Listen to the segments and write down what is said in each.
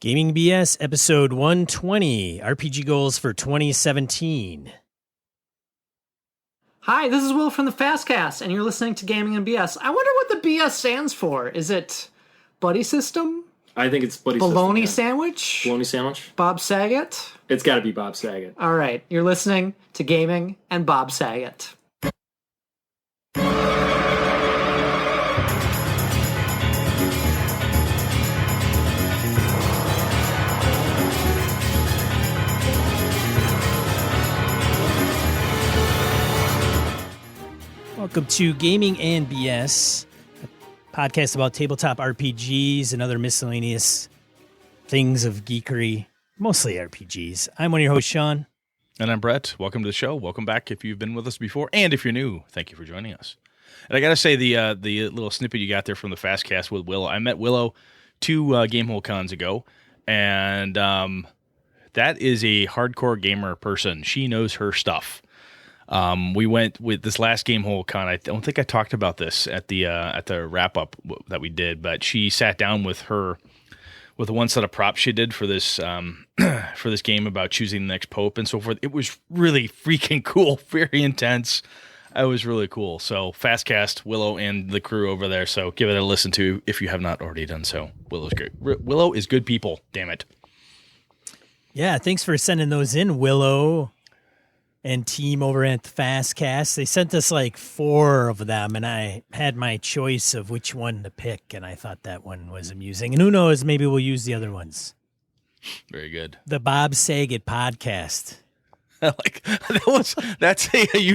Gaming BS episode 120, RPG goals for 2017. Hi, this is Will from the Fastcast, and you're listening to Gaming and BS. I wonder what the BS stands for. Is it Buddy System? I think it's Buddy Bologna System. Sandwich? Bologna Sandwich? Bob Saget? It's got to be Bob Saget. All right, you're listening to Gaming and Bob Saget. Welcome to Gaming and BS, a podcast about tabletop RPGs and other miscellaneous things of geekery, mostly RPGs. I'm one of your hosts, Sean. And I'm Brett. Welcome to the show. Welcome back if you've been with us before. And if you're new, thank you for joining us. And I got to say, the little snippet you got there from the Fastcast with Willow, I met Willow 2 Gamehole Cons ago, and that is a hardcore gamer person. She knows her stuff. We went with this last Gamehole Con. I don't think I talked about this at the wrap up that we did, but she sat down with the one set of props she did for this for this game about choosing the next pope and so forth. It was really freaking cool, very intense. It was really cool. So Fastcast, Willow, and the crew over there. So give it a listen to if you have not already done so. Willow's great. Willow is good people. Damn it. Yeah, thanks for sending those in, Willow and team over at the Fastcast. They sent us like 4 of them, and I had my choice of which one to pick, and I thought that one was amusing. And who knows, maybe we'll use the other ones. Very good. The Bob Saget podcast. You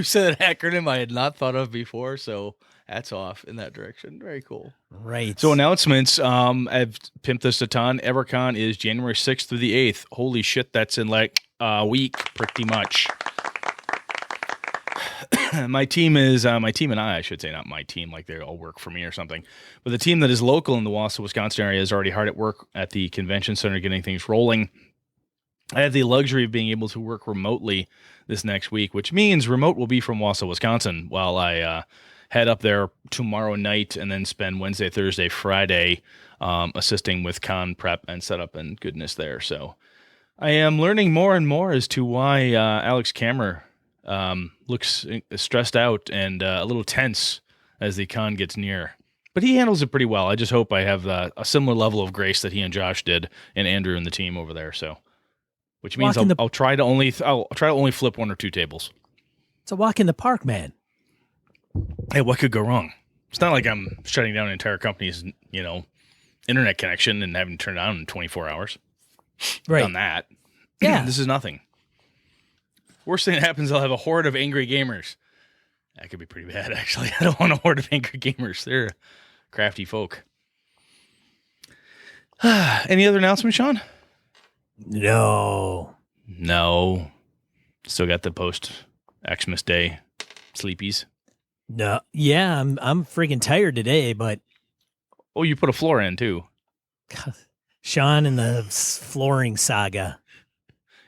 said an acronym I had not thought of before, so hats off in that direction. Very cool. Right. So announcements, I've pimped this a ton. EverCon is January 6th through the 8th. Holy shit, that's in like a week, pretty much. My team and I should say, not my team, like they all work for me or something, but the team that is local in the Wausau, Wisconsin area is already hard at work at the convention center getting things rolling. I have the luxury of being able to work remotely this next week, which means remote will be from Wausau, Wisconsin, while I head up there tomorrow night and then spend Wednesday, Thursday, Friday assisting with con prep and setup and goodness there. So I am learning more and more as to why Alex Kammer looks stressed out and a little tense as the con gets near. But he handles it pretty well. I just hope I have a similar level of grace that he and Josh did, and Andrew and the team over there. So, which means I'll try to only flip 1 or 2 tables. It's a walk in the park, man. Hey, what could go wrong? It's not like I'm shutting down an entire company's internet connection and having to turn it on in 24 hours. Right. Done that. Yeah. This is nothing. Worst thing that happens, I'll have a horde of angry gamers. That could be pretty bad, actually. I don't want a horde of angry gamers. They're crafty folk. Any other announcements, Sean? No. Still got the post-Xmas Day sleepies. No. Yeah, I'm freaking tired today, but... Oh, you put a floor in, too. Sean and the flooring saga.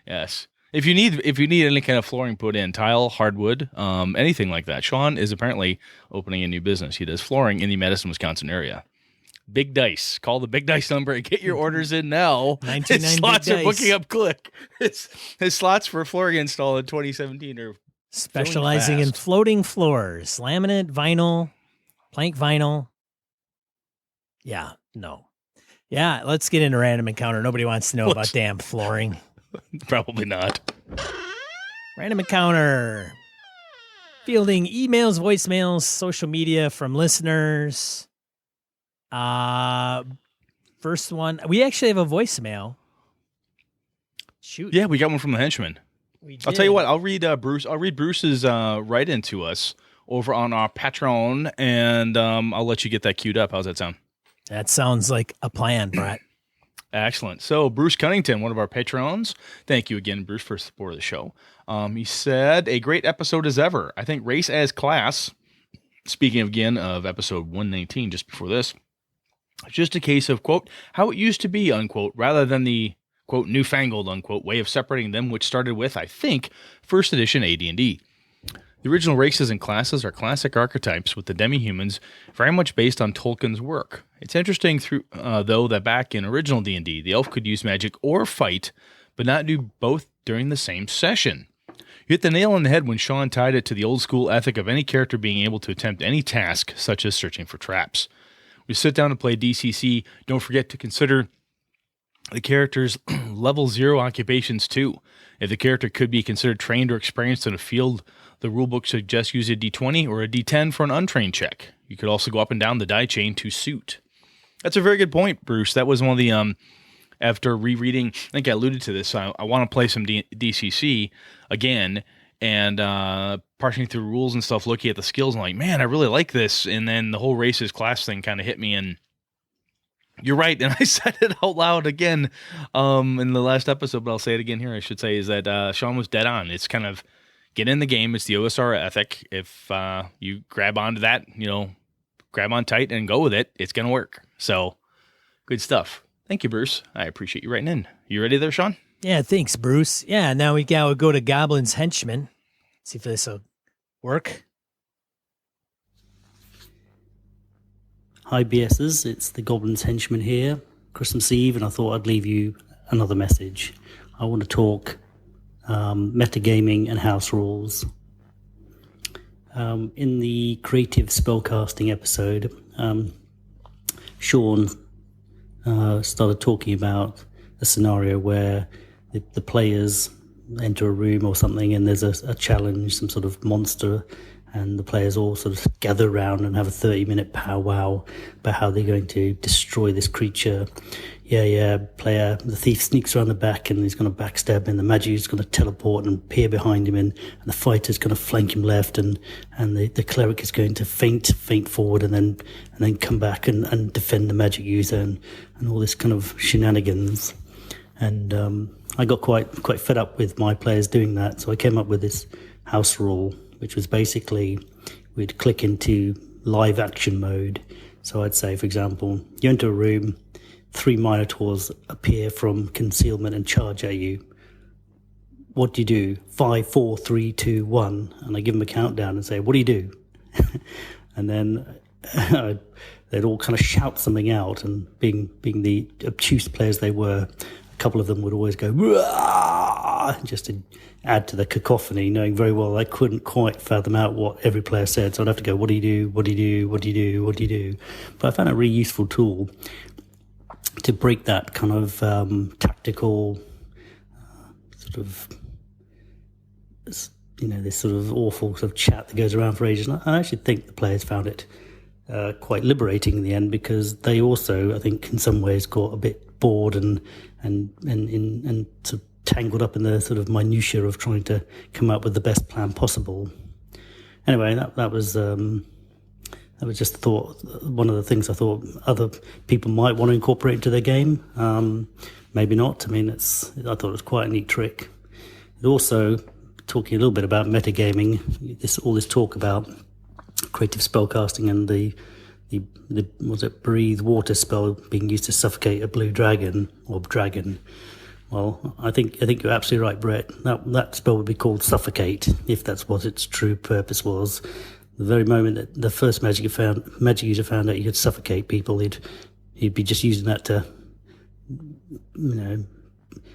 Yes. If you need any kind of flooring put in, tile, hardwood, anything like that, Sean is apparently opening a new business. He does flooring in the Madison, Wisconsin area. Big Dice. Call the Big Dice number and get your orders in now. His slots are booking up quick. His slots for flooring install in 2017 are specializing in floating floors, laminate, vinyl, plank vinyl. Yeah, no. Yeah, let's get into Random Encounter. Nobody wants to know about damn flooring. Probably not. Random Encounter. Fielding emails, voicemails, social media from listeners. First one. We actually have a voicemail. Shoot. Yeah, we got one from the henchman. I'll tell you what. I'll read Bruce's write-in to us over on our Patreon, and I'll let you get that queued up. How's that sound? That sounds like a plan, Brett. Excellent. So Bruce Cunnington, one of our patrons, thank you again, Bruce, for support of the show. He said, a great episode as ever. I think Race as Class, speaking again of episode 119, just before this, just a case of, quote, how it used to be, unquote, rather than the, quote, newfangled, unquote, way of separating them, which started with, I think, first edition AD&D. The original races and classes are classic archetypes, with the demi-humans very much based on Tolkien's work. It's interesting, though, that back in original D&D, the elf could use magic or fight, but not do both during the same session. You hit the nail on the head when Sean tied it to the old-school ethic of any character being able to attempt any task, such as searching for traps. When you sit down to play DCC, don't forget to consider the character's level 0 occupations too. If the character could be considered trained or experienced in a field, the rulebook suggests use a D20 or a D10 for an untrained check. You could also go up and down the die chain to suit. That's a very good point, Bruce. That was one of the, after rereading, I think I alluded to this, I want to play some DCC again, and parsing through rules and stuff, looking at the skills, and like, man, I really like this. And then the whole races class thing kind of hit me, and you're right, and I said it out loud again in the last episode, but I'll say it again here, I should say, is that Sean was dead on. It's kind of, get in the game. It's the OSR ethic. If you grab onto that, grab on tight and go with it, it's going to work. So, good stuff. Thank you, Bruce. I appreciate you writing in. You ready there, Sean? Yeah, thanks, Bruce. Yeah, now we gotta go to Goblin's Henchman. See if this will work. Hi, BSs. It's the Goblin's Henchman here. Christmas Eve, and I thought I'd leave you another message. I want to talk metagaming and house rules. In the creative spellcasting episode, Sean started talking about a scenario where the players enter a room or something, and there's a challenge, some sort of monster, and the players all sort of gather around and have a 30-minute powwow about how they're going to destroy this creature. Player, the thief sneaks around the back and he's going to backstab him, and the magic is going to teleport and appear behind him, and the fighter's going to flank him left, and the cleric is going to feint forward and then come back and defend the magic user, and all this kind of shenanigans. And I got quite fed up with my players doing that, so I came up with this house rule, which was basically we'd click into live action mode. So I'd say, for example, you enter a room, 3 Minotaurs appear from concealment and charge at you. What do you do? 5, 4, 3, 2, 1. And I give them a countdown and say, what do you do? And then they'd all kind of shout something out, and being the obtuse players they were, a couple of them would always go, "Rah!" just to add to the cacophony, knowing very well I couldn't quite fathom out what every player said. So I'd have to go, what do you do? What do you do? What do you do? What do you do? But I found it a really useful tool to break that kind of tactical sort of, this sort of awful sort of chat that goes around for ages. And I actually think the players found it quite liberating in the end, because they also, I think, in some ways got a bit bored and sort of tangled up in the sort of minutiae of trying to come up with the best plan possible. Anyway, that was just one of the things I thought other people might want to incorporate into their game. Maybe not. I mean, I thought it was quite a neat trick. It also, talking a little bit about metagaming, all this talk about creative spellcasting and the was it breathe water spell being used to suffocate a blue dragon or dragon. Well, I think you're absolutely right, Brett. That spell would be called suffocate, if that's what its true purpose was. The very moment that the first magic user found out you could suffocate people, he'd be just using that to,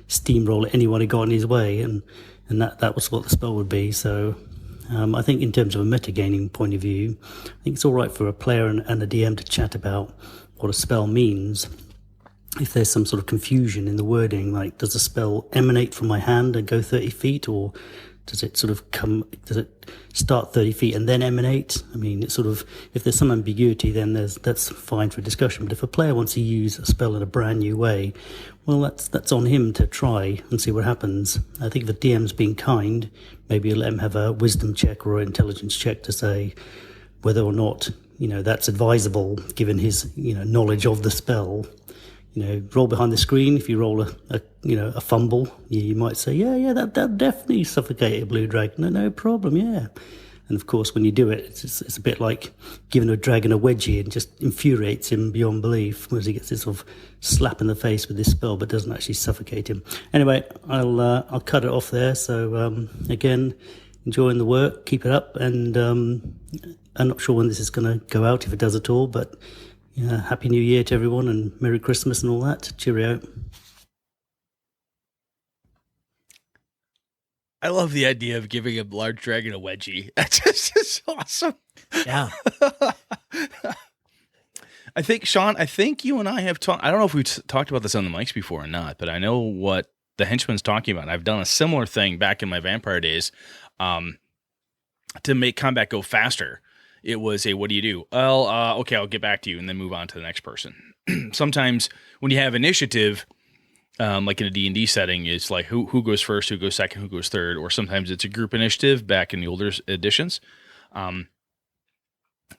steamroll anyone who got in his way, and that was what the spell would be. So I think in terms of a metagaming point of view, I think it's all right for a player and a DM to chat about what a spell means. If there's some sort of confusion in the wording, like, does the spell emanate from my hand and go 30 feet, or does it start 30 feet and then emanate? I mean, it's sort of, if there's some ambiguity, then that's fine for discussion. But if a player wants to use a spell in a brand new way, well, that's on him to try and see what happens. I think if the DM's being kind, maybe let him have a wisdom check or an intelligence check to say whether or not, that's advisable given his, knowledge of the spell. Roll behind the screen. If you roll a fumble, you might say, yeah, that definitely suffocated a blue dragon. No problem, yeah. And of course, when you do it, it's a bit like giving a dragon a wedgie and just infuriates him beyond belief, whereas he gets this sort of slap in the face with this spell, but doesn't actually suffocate him. Anyway, I'll cut it off there. So again, enjoying the work. Keep it up, and I'm not sure when this is going to go out, if it does at all, but Happy New Year to everyone, and Merry Christmas and all that. Cheerio. I love the idea of giving a large dragon a wedgie. That's just awesome. Yeah. I think, Sean, you and I have talked. I don't know if we've talked about this on the mics before or not, but I know what the henchman's talking about. I've done a similar thing back in my vampire days to make combat go faster. It was what do you do? Well, okay, I'll get back to you, and then move on to the next person. Sometimes when you have initiative, like in a D&D setting, it's like who goes first, who goes second, who goes third, or sometimes it's a group initiative back in the older editions.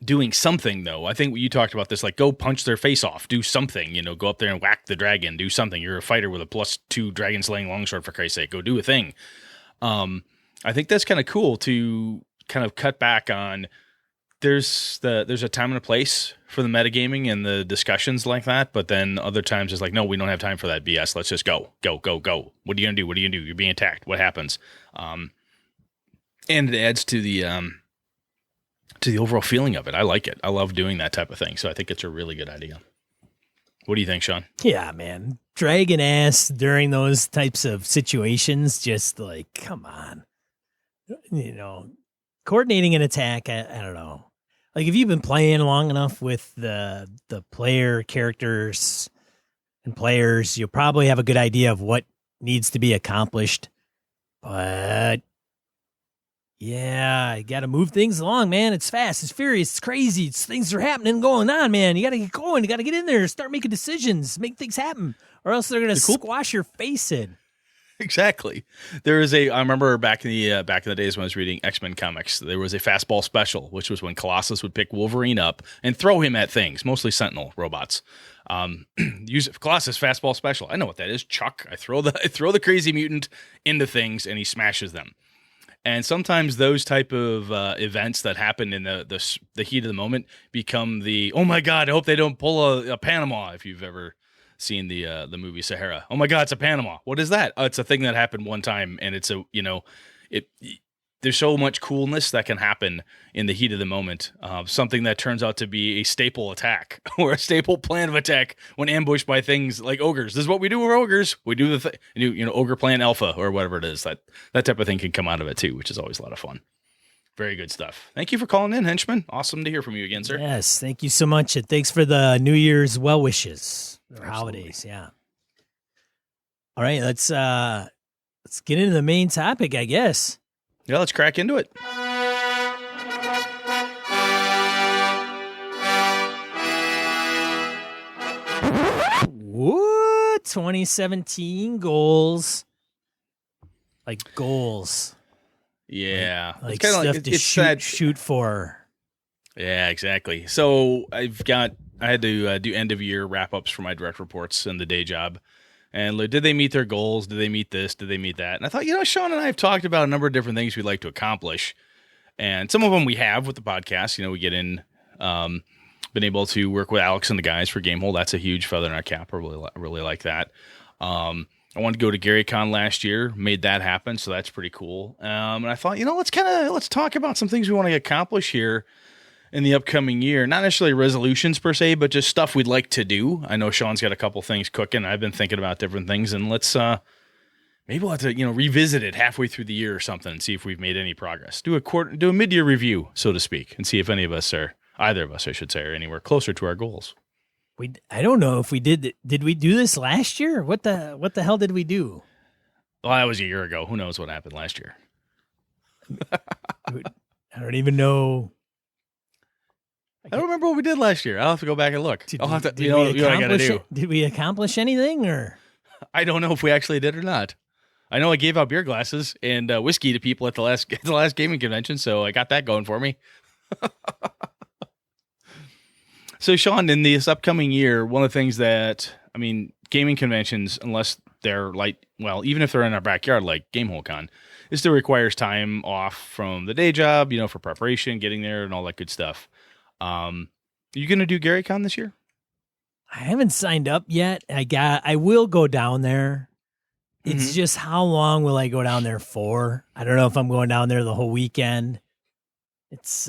Doing something, though. I think you talked about this, like go punch their face off, do something, go up there and whack the dragon, do something. You're a fighter with a +2 dragon slaying longsword, for Christ's sake, go do a thing. I think that's kind of cool to kind of cut back on. There's a time and a place for the metagaming and the discussions like that, but then other times it's like, no, we don't have time for that BS. Let's just go. What are you gonna do? You're being attacked. What happens? And it adds to the overall feeling of it. I like it. I love doing that type of thing. So I think it's a really good idea. What do you think, Sean? Yeah, man. Dragon ass during those types of situations, just like, come on. Coordinating an attack, I don't know. Like, if you've been playing long enough with the player characters and players, you'll probably have a good idea of what needs to be accomplished. But yeah, you got to move things along, man. It's fast, it's furious, it's crazy. Things are happening, going on, man. You got to get going. You got to get in there, start making decisions, make things happen, or else they're going to squash your face in. Exactly. I remember back in the days when I was reading X-Men comics, there was a fastball special, which was when Colossus would pick Wolverine up and throw him at things, mostly Sentinel robots. Use Colossus fastball special. I know what that is. Chuck. I throw the crazy mutant into things and he smashes them. And sometimes those type of events that happen in the heat of the moment become the, oh my God, I hope they don't pull a Panama, if you've ever seen the movie Sahara. Oh my God, it's a Panama. What is that? It's a thing that happened one time, and it's there's so much coolness that can happen in the heat of the moment. Something that turns out to be a staple attack or a staple plan of attack when ambushed by things like ogres. This is what we do with ogres. We do the ogre plan alpha or whatever it is. That type of thing can come out of it too, which is always a lot of fun. Very good stuff. Thank you for calling in, Henchman. Awesome to hear from you again, sir. Yes, thank you so much. And thanks for the New Year's well wishes. Or holidays, yeah. All right, let's get into the main topic, I guess. Yeah, let's crack into it. What? 2017 goals. Like goals. Yeah. Like it's stuff like, to shoot for. Yeah, exactly. So I had to do end of year wrap ups for my direct reports and the day job. And did they meet their goals? Did they meet this? Did they meet that? And I thought, Sean and I have talked about a number of different things we'd like to accomplish. And some of them we have with the podcast. We get in, been able to work with Alex and the guys for Gamehole. That's a huge feather in our cap. I really like that. I wanted to go to GaryCon last year, made that happen. So that's pretty cool. And I thought, let's talk about some things we want to accomplish here in the upcoming year. Not necessarily resolutions per se, but just stuff we'd like to do. I know Sean's got a couple things cooking. I've been thinking about different things, and let's maybe we'll have to revisit it halfway through the year or something and see if we've made any progress. Do a mid-year review, so to speak, and see if either of us, I should say, are anywhere closer to our goals. I don't know if we did. Did we do this last year? What the hell did we do? Well, that was a year ago. Who knows what happened last year? I don't even know. I don't remember what we did last year. I'll have to go back and look. I'll have to. Did What I gotta do. Did we accomplish anything, or? I don't know if we actually did or not. I know I gave out beer glasses and whiskey to people at the last gaming convention, so I got that going for me. So, Sean, in this upcoming year, one of the things that, gaming conventions, unless they're even if they're in our backyard, like Gamehole Con, it still requires time off from the day job, for preparation, getting there, and all that good stuff. Are you going to do GaryCon this year? I haven't signed up yet. I will go down there. It's just how long will I go down there for? I don't know if I'm going down there the whole weekend.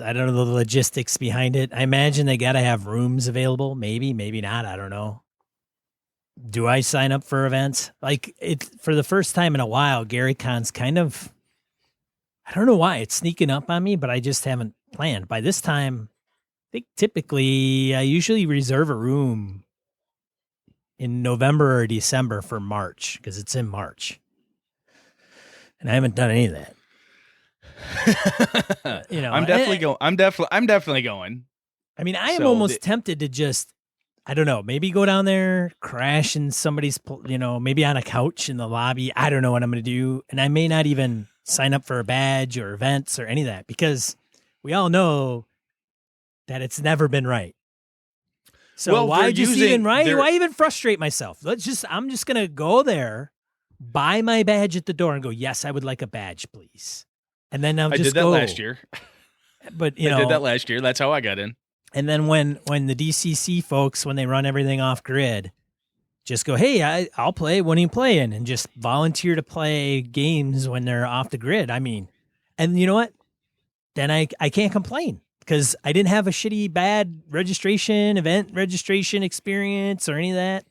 I don't know the logistics behind it. I imagine they got to have rooms available. Maybe, maybe not. I don't know. Do I sign up for events? Like for the first time in a while, Gary Con's kind of, I don't know why it's sneaking up on me, but I just haven't planned. By this time, I think typically I usually reserve a room in November or December for March because it's in March. And I haven't done any of that. I'm definitely going. I'm definitely going. I mean, I am almost tempted to just, I don't know, maybe go down there, crash in somebody's, maybe on a couch in the lobby. I don't know what I'm going to do. And I may not even sign up for a badge or events or any of that because we all know that it's never been right. So why even frustrate myself? I'm just going to go there, buy my badge at the door and go, yes, I would like a badge, please. And then I did that last year. But I did that last year. That's how I got in. And then when the DCC folks, when they run everything off grid, just go, hey, I'll play. When are you playing? And just volunteer to play games when they're off the grid. I mean, and you know what? Then I can't complain because I didn't have a shitty, bad event registration experience or any of that.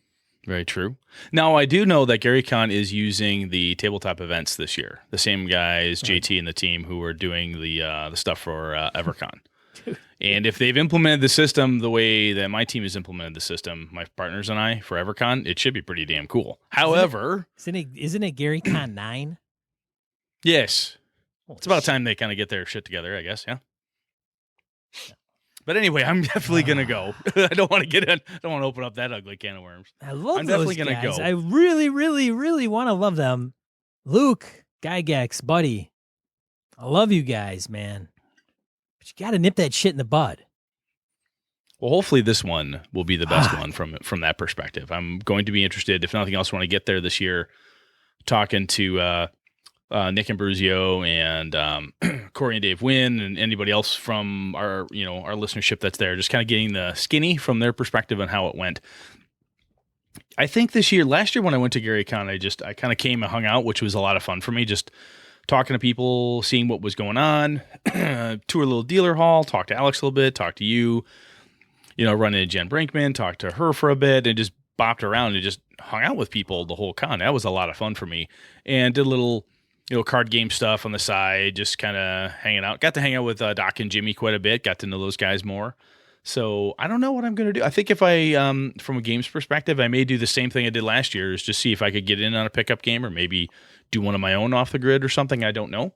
Very true. Now, I do know that Gary Con is using the tabletop events this year. The same guys, JT and the team, who are doing the stuff for EverCon. And if they've implemented the system the way that my team has implemented the system, my partners and I, for EverCon, it should be pretty damn cool. However... Isn't it Gary Con 9? Yes. It's about time they kind of get their shit together, I guess, yeah. But anyway, I'm definitely going to go. I don't want to open up that ugly can of worms. I love I'm those definitely guys. Go. I really, really, really want to love them. Luke, Gygax, buddy. I love you guys, man. But you got to nip that shit in the bud. Well, hopefully this one will be the best one from that perspective. I'm going to be interested. If nothing else, when I get there this year, talking to Nick Ambrosio and Corey and Dave Wynn and anybody else from our listenership that's there, just kind of getting the skinny from their perspective on how it went. I think last year when I went to Gary Con, I kind of came and hung out, which was a lot of fun for me. Just talking to people, seeing what was going on, tour a little dealer hall, talk to Alex a little bit, talk to you, run into Jen Brinkman, talk to her for a bit, and just bopped around and just hung out with people the whole con. That was a lot of fun for me, and did a little card game stuff on the side, just kind of hanging out. Got to hang out with Doc and Jimmy quite a bit. Got to know those guys more. So I don't know what I'm going to do. I think if I, from a games perspective, I may do the same thing I did last year, is just see if I could get in on a pickup game or maybe do one of my own off the grid or something. I don't know.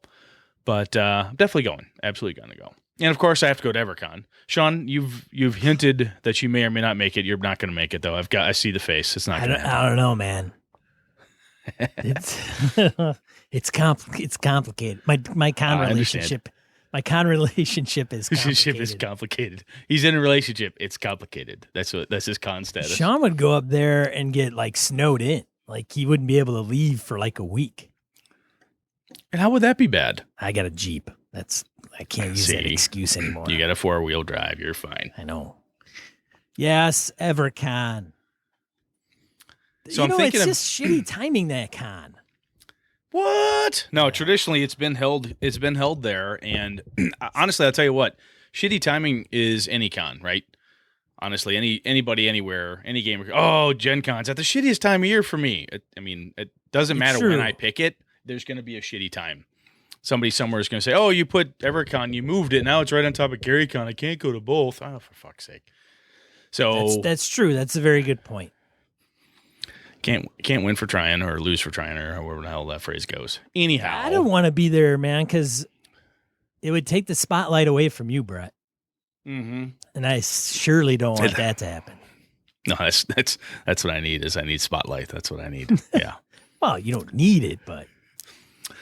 But I'm definitely going. Absolutely going to go. And of course, I have to go to EverCon. Sean, you've hinted that you may or may not make it. You're not going to make it, though. I see the face. It's not going to happen. I don't know, man. It's complicated. My con relationship. My con relationship is complicated. He's in a relationship. It's complicated. That's his con status. Sean would go up there and get snowed in. He wouldn't be able to leave for a week. And how would that be bad? I got a Jeep. I can't use that excuse anymore. You got a 4-wheel drive. You're fine. I know. Yes, EverCon. So I'm thinking it's just shitty timing, that con. What? No, traditionally it's been held there, and honestly, I'll tell you what, shitty timing is any con, right? Honestly, anybody, anywhere, any game. Oh, Gen Con's at the shittiest time of year for me. It doesn't matter when I pick it. There's going to be a shitty time. Somebody somewhere is going to say, "Oh, you put EverCon, you moved it. Now it's right on top of GaryCon. I can't go to both." Oh, for fuck's sake! So that's true. That's a very good point. Can't win for trying or lose for trying or however the hell that phrase goes. Anyhow. I don't want to be there, man, because it would take the spotlight away from you, Brett. Mm-hmm. And I surely don't want that to happen. No, that's what I need. I need spotlight. That's what I need. Yeah. Well, you don't need it, but.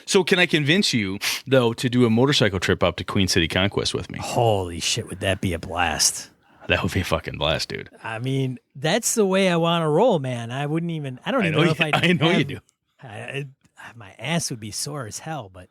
So can I convince you, though, to do a motorcycle trip up to Queen City Conquest with me? Holy shit, would that be a blast? That would be a fucking blast, dude. I mean, that's the way I want to roll, man. I don't even know if I'd I know you do. My ass would be sore as hell, but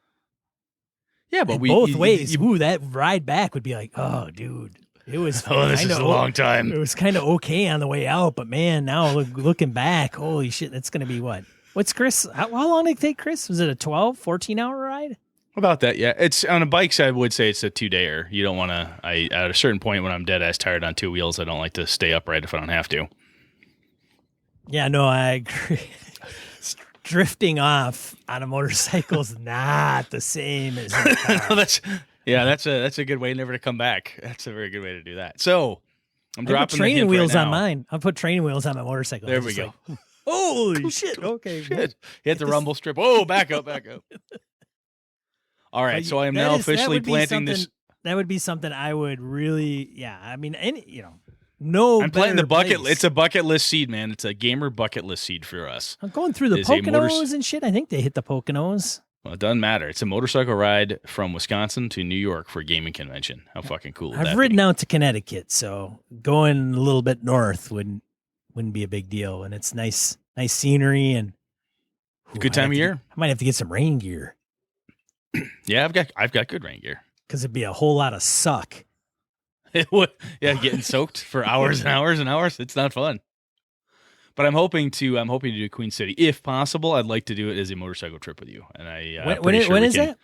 yeah, but both ways. That ride back would be oh, dude, it was. This is a long time. It was kind of okay on the way out, but man, now looking back, holy shit, that's going to be what What's Chris? How long did it take Chris? Was it a 12, 14-hour ride? About that, yeah. It's on a bike. I would say it's a 2-dayer. You don't want to. At a certain point when I'm dead ass tired on 2 wheels, I don't like to stay upright if I don't have to. Yeah, no, I agree. Drifting off on a motorcycle is not the same as in a car. That's a good way never to come back. That's a very good way to do that. So I'm I put dropping training the wheels hint right on now. mine. I'll put training wheels on my motorcycle. There It's we just go. like, holy shit. Okay. Shit. Hit the rumble strip. Oh, back up. All right, But so I am that now is- that officially would be planting this. something- That would be something I would really, I mean, no. I'm planting the better bucket. place. It's a bucket list seed, man. It's a gamer bucket list seed for us. I'm going through the is a Poconos and shit. I think they hit the Poconos. Well, it doesn't matter. It's a motorcycle ride from Wisconsin to New York for a gaming convention. How fucking cool would that I've ridden be? out to Connecticut, so going a little bit north wouldn't be a big deal. And it's nice scenery and Good time of year. I might have to get some rain gear Yeah, I've got good rain gear. because it'd be a whole lot of suck. It would, yeah, getting soaked for hours and hours and hours. It's not fun. But I'm hoping to do Queen City if possible. I'd like to do it as a motorcycle trip with you. And When is that?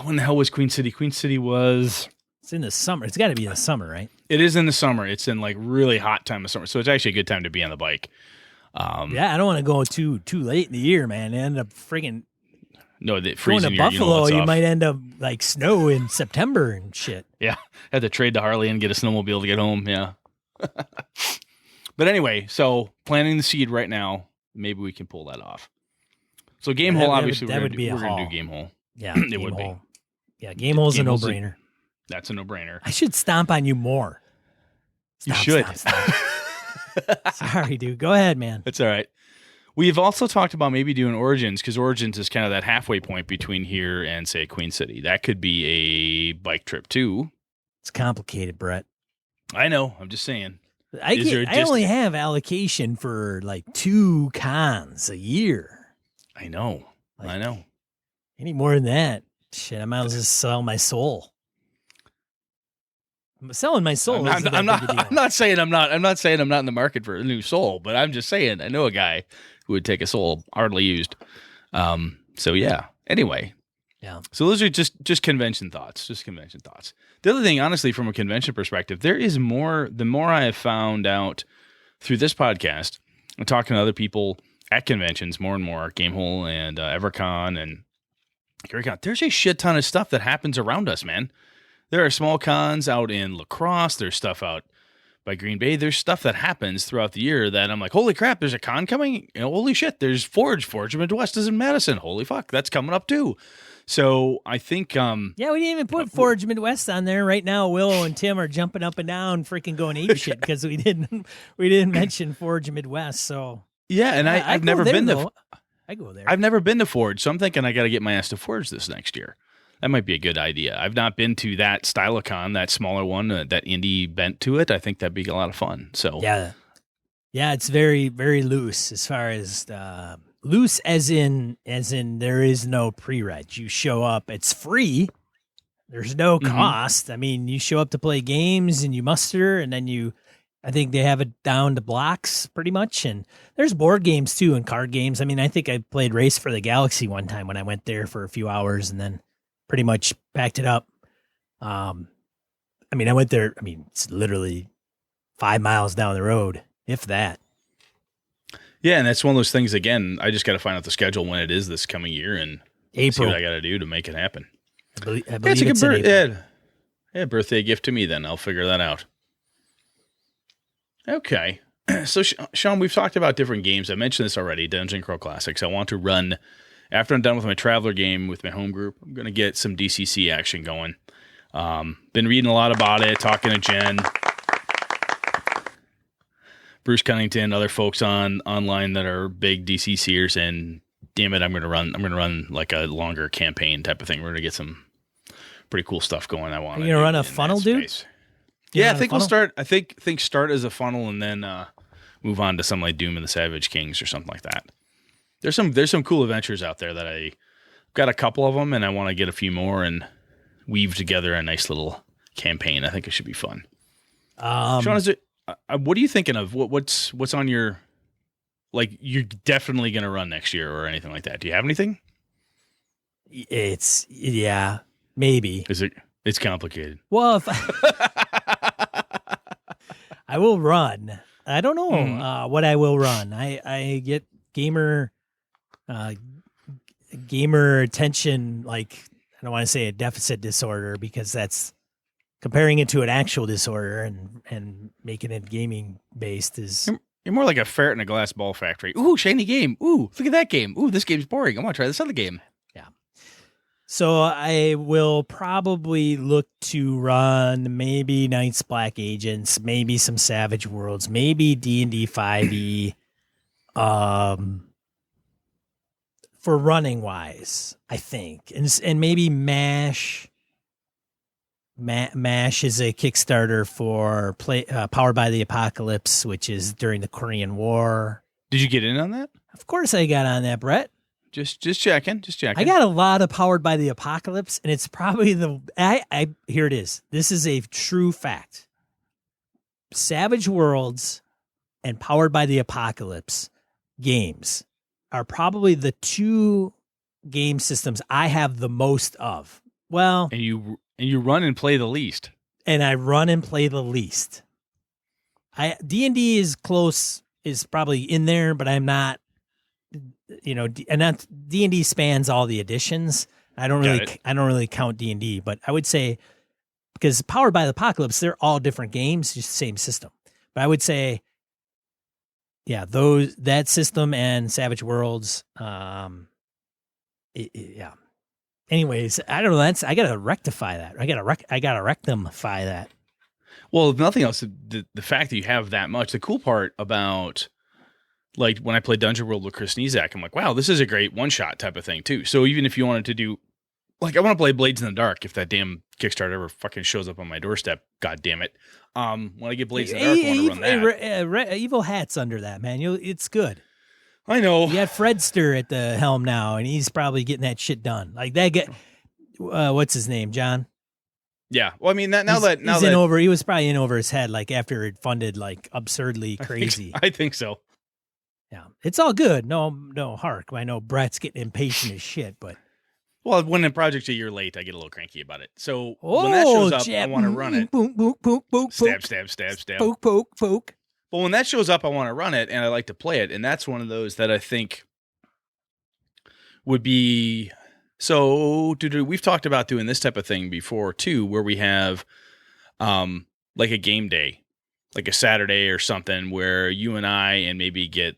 When the hell was Queen City? Queen City was. It's in the summer. It's got to be in the summer, right? It is in the summer. It's in like really hot time of summer, so it's actually a good time to be on the bike. Yeah, I don't want to go too late in the year, man. End up friggin' No, the going freezing to year, Buffalo. you know, You might end up like snow in September and shit. Yeah, had to trade the Harley and get a snowmobile to get home. Yeah. But anyway, so planting the seed right now. Maybe we can pull that off. So game hole, obviously, that would be a we're gonna haul. do game hole. Yeah, It game would be. hole. Yeah, game hole's a Game hole's a- no-brainer. That's a no-brainer. I should stomp on you more. You Stop, should. stop. Sorry, dude. Go ahead, man. That's all right. We've also talked about maybe doing Origins because Origins is kind of that halfway point between here and say Queen City. That could be a bike trip too. It's complicated, Brett. I know. I'm just saying. I Is there a only have allocation for like 2 cons a year. I know. Like, I know. Any more than that, shit, I might as well just sell my soul. Selling my soul. I'm isn't that not. big a deal. I'm not saying I'm not. I'm not saying I'm not in the market for a new soul, but I'm just saying I know a guy who would take a soul hardly used. So yeah. Anyway. Yeah. So those are just convention thoughts. Just convention thoughts. The other thing, honestly, from a convention perspective, there is more. The more I have found out through this podcast and talking to other people at conventions, more and more, Gamehole and EverCon and GaryCon, there's a shit ton of stuff that happens around us, man. There are small cons out in La Crosse. There's stuff out by Green Bay. There's stuff that happens throughout the year that I'm like, holy crap, there's a con coming. You know, holy shit, there's Forge Midwest is in Madison. Holy fuck, that's coming up too. So I think Yeah, we didn't even put Forge Midwest on there. Right now, Willow and Tim are jumping up and down, freaking going ape shit because we didn't mention Forge Midwest. So yeah, and I've go never there, been to though. I go there. I've never been to Forge, so I'm thinking I got to get my ass to Forge this next year. That might be a good idea. I've not been to that Stylocon, that smaller one, that indie bent to it. I think that'd be a lot of fun. So yeah, it's very, very loose as far as loose as in there is no pre-reg. You show up, it's free. There's no cost. I mean, you show up to play games and you muster, and then I think they have it down to blocks pretty much. And there's board games too and card games. I mean, I think I played Race for the Galaxy one time when I went there for a few hours and then pretty much packed it up. I mean, I went there. I mean, it's literally 5 miles down the road, if that. yeah, and that's one of those things. Again, I just got to find out the schedule when it is this coming year and see April. what I got to do to make it happen. I believe That's a it's in good April. birthday gift to me. Then I'll figure that out. Okay, so Sean, we've talked about different games. I mentioned this already. Dungeon Crawl Classics. I want to run. After I'm done with my Traveler game with my home group, I'm going to get some DCC action going. Been reading a lot about it, talking to Jen, Bruce Cunnington, other folks online that are big DCCers, and damn it, I'm going to run like a longer campaign type of thing. We're going to get some pretty cool stuff going. I want. Are you going to run a funnel, dude? Yeah, I think we'll start. I think start as a funnel and then move on to something like Doom and the Savage Kings or something like that. There's some cool adventures out there that I got a couple of them, and I want to get a few more and weave together a nice little campaign. I think it should be fun. Sean, is it? What are you thinking of? What's on your like you're definitely going to run next year or anything like that? Do you have anything? Yeah, maybe. Is it? It's complicated. Well, if I will run. I don't know what I will run. I get gamer attention, like, I don't want to say a deficit disorder because that's comparing it to an actual disorder and making it gaming based is. You're more like a ferret in a glass ball factory. Ooh, shiny game. Ooh, look at that game. Ooh, this game's boring. I want to try this other game. Yeah. So I will probably look to run maybe Knights Black Agents, maybe some Savage Worlds, maybe D&D 5e. For running wise, I think, and maybe MASH. MASH is a Kickstarter for Powered by the Apocalypse, which is during the Korean War. Did you get in on that? Of course, I got on that, Brett. Just checking. I got a lot of Powered by the Apocalypse, and it's probably here it is. This is a true fact. Savage Worlds and Powered by the Apocalypse games are probably the two game systems I have the most of. Well, and you run and play the least. And I run and play the least. D&D is probably in there, but I'm not, and that D&D spans all the editions. I don't really count D&D, but I would say because Powered by the Apocalypse, they're all different games, just the same system. But I would say, yeah, that system and Savage Worlds, yeah. Anyways, I don't know. I gotta rectify that. I gotta rectify that. Well, if nothing else, the fact that you have that much. The cool part about, like, when I play Dungeon World with Chris Nizak, I'm like, wow, this is a great one shot type of thing too. So even if you wanted to do, like, I want to play Blades in the Dark. If that damn Kickstarter ever fucking shows up on my doorstep, god damn it. When I get Blades in the Dark, I want to run that. Evil Hat's under that, man. It's good. I know. You got Fredster at the helm now, and he's probably getting that shit done. Like that guy, what's his name, John? Yeah. Well, I mean, he was probably in over his head, like after it funded like absurdly crazy. I think so. Yeah, it's all good. No, Hark. I know Brett's getting impatient as shit, but. Well, when the project's a year late, I get a little cranky about it. So when that shows up, I want to run it. Stab. Poke. But when that shows up, I want to run it, and I like to play it, and that's one of those that I think would be so. We've talked about doing this type of thing before too, where we have like a game day, like a Saturday or something, where you and I and maybe get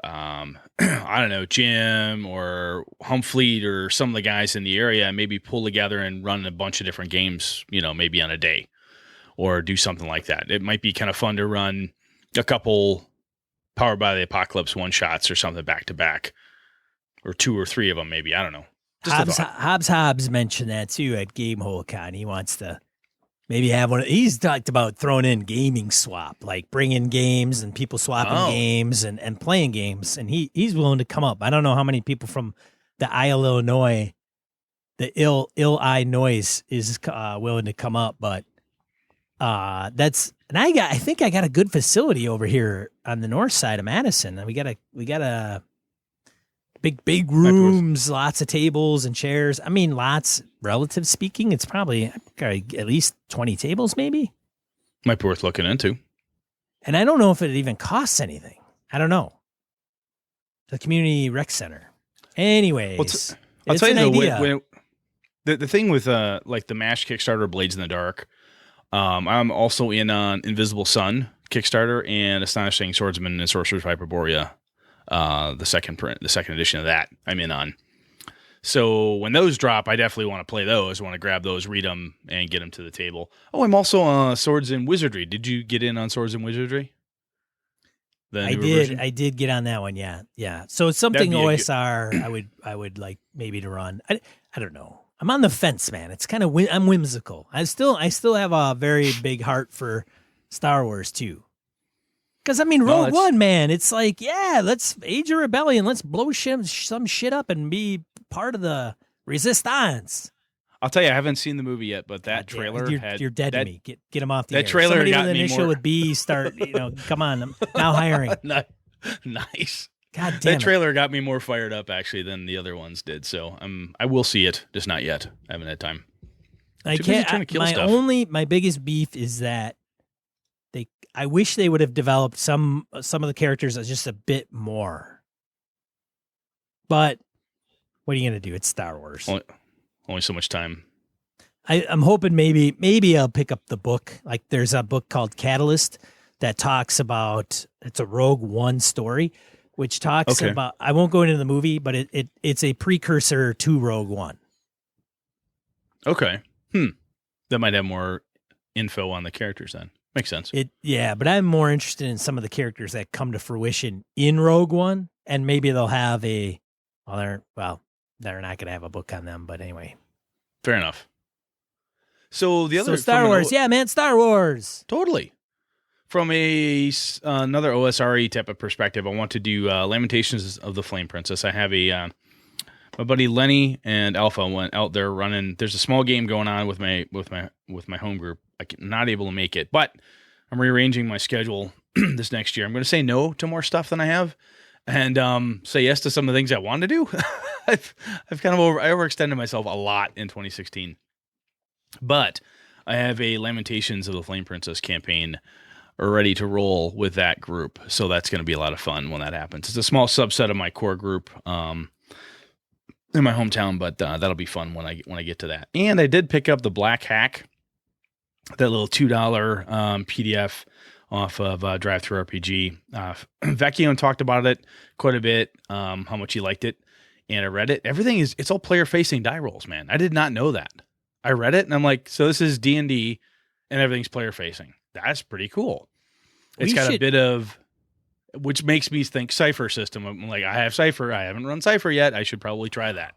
I don't know, Jim or Humfleet or some of the guys in the area, maybe pull together and run a bunch of different games, maybe on a day. Or do something like that. It might be kind of fun to run a couple Powered by the Apocalypse one-shots or something back-to-back. Or 2 or 3 of them, maybe. I don't know. Hobbs mentioned that, too, at GameholeCon. He wants to maybe have one. He's talked about throwing in gaming swap, like bringing games and people swapping games and playing games. And he's willing to come up. I don't know how many people from the Isle, Illinois, the Illinois is willing to come up, but I think I got a good facility over here on the north side of Madison. We got a big rooms, lots of tables and chairs. I mean, lots, relative speaking. It's probably at least 20 tables, maybe. Might be worth looking into. And I don't know if it even costs anything. I don't know. The community rec center. Anyways, I'll tell you the thing with like the MASH Kickstarter, Blades in the Dark. I'm also in on Invisible Sun Kickstarter and Astonishing Swordsman and Sorcerer's Hyperborea, the second edition of that I'm in on. So when those drop, I definitely want to play those. I want to grab those, read them, and get them to the table. Oh, I'm also on Swords and Wizardry. Did you get in on Swords and Wizardry? I did get on that one. Yeah. So it's something OSR I would like maybe to run. I don't know. I'm on the fence, man. It's kind of I'm whimsical. I still have a very big heart for Star Wars too. Because Rogue One, man, it's like, yeah, let's Age of Rebellion, let's blow some shit up and be part of the Resistance. I'll tell you, I haven't seen the movie yet, but that trailer you're dead to me. Get him off the that air. Trailer Somebody got with an me initial more. with B start. Come on, I'm now hiring. No, Nice. God damn That it. trailer got me more fired up actually than the other ones did. So I will see it, just not yet. I haven't had time. I Too busy can't. trying to kill my stuff. my biggest beef is that I wish they would have developed some of the characters as just a bit more. But what are you gonna do? It's Star Wars. Only so much time. I'm hoping maybe I'll pick up the book. Like there's a book called Catalyst that talks about, it's a Rogue One story, which talks Okay. about, I won't go into the movie, but it's a precursor to Rogue One. Okay. That might have more info on the characters then. Makes sense. But I'm more interested in some of the characters that come to fruition in Rogue One, and maybe they'll have they're not going to have a book on them, but anyway. Fair enough. So the other Star Wars, Star Wars. Totally. From another OSRE type of perspective, I want to do Lamentations of the Flame Princess. I have my buddy Lenny and Alpha went out there running. There's a small game going on with my home group. I'm not able to make it, but I'm rearranging my schedule this next year. I'm going to say no to more stuff than I have, and say yes to some of the things I want to do. I've kind of overextended myself a lot in 2016, but I have a Lamentations of the Flame Princess campaign ready to roll with that group, so that's going to be a lot of fun when that happens. It's a small subset of my core group in my hometown, but that'll be fun when I get to that. And I did pick up the Black Hack, that little $2 PDF off of Drive Through RPG. Vecchione talked about it quite a bit, how much he liked it, and I read it. It's all player facing die rolls, man. I did not know that. I read it and I'm like, so this is D&D and everything's player facing. That's pretty cool. It's got a bit of, which makes me think Cypher system. I'm like, I have Cypher. I haven't run Cypher yet. I should probably try that.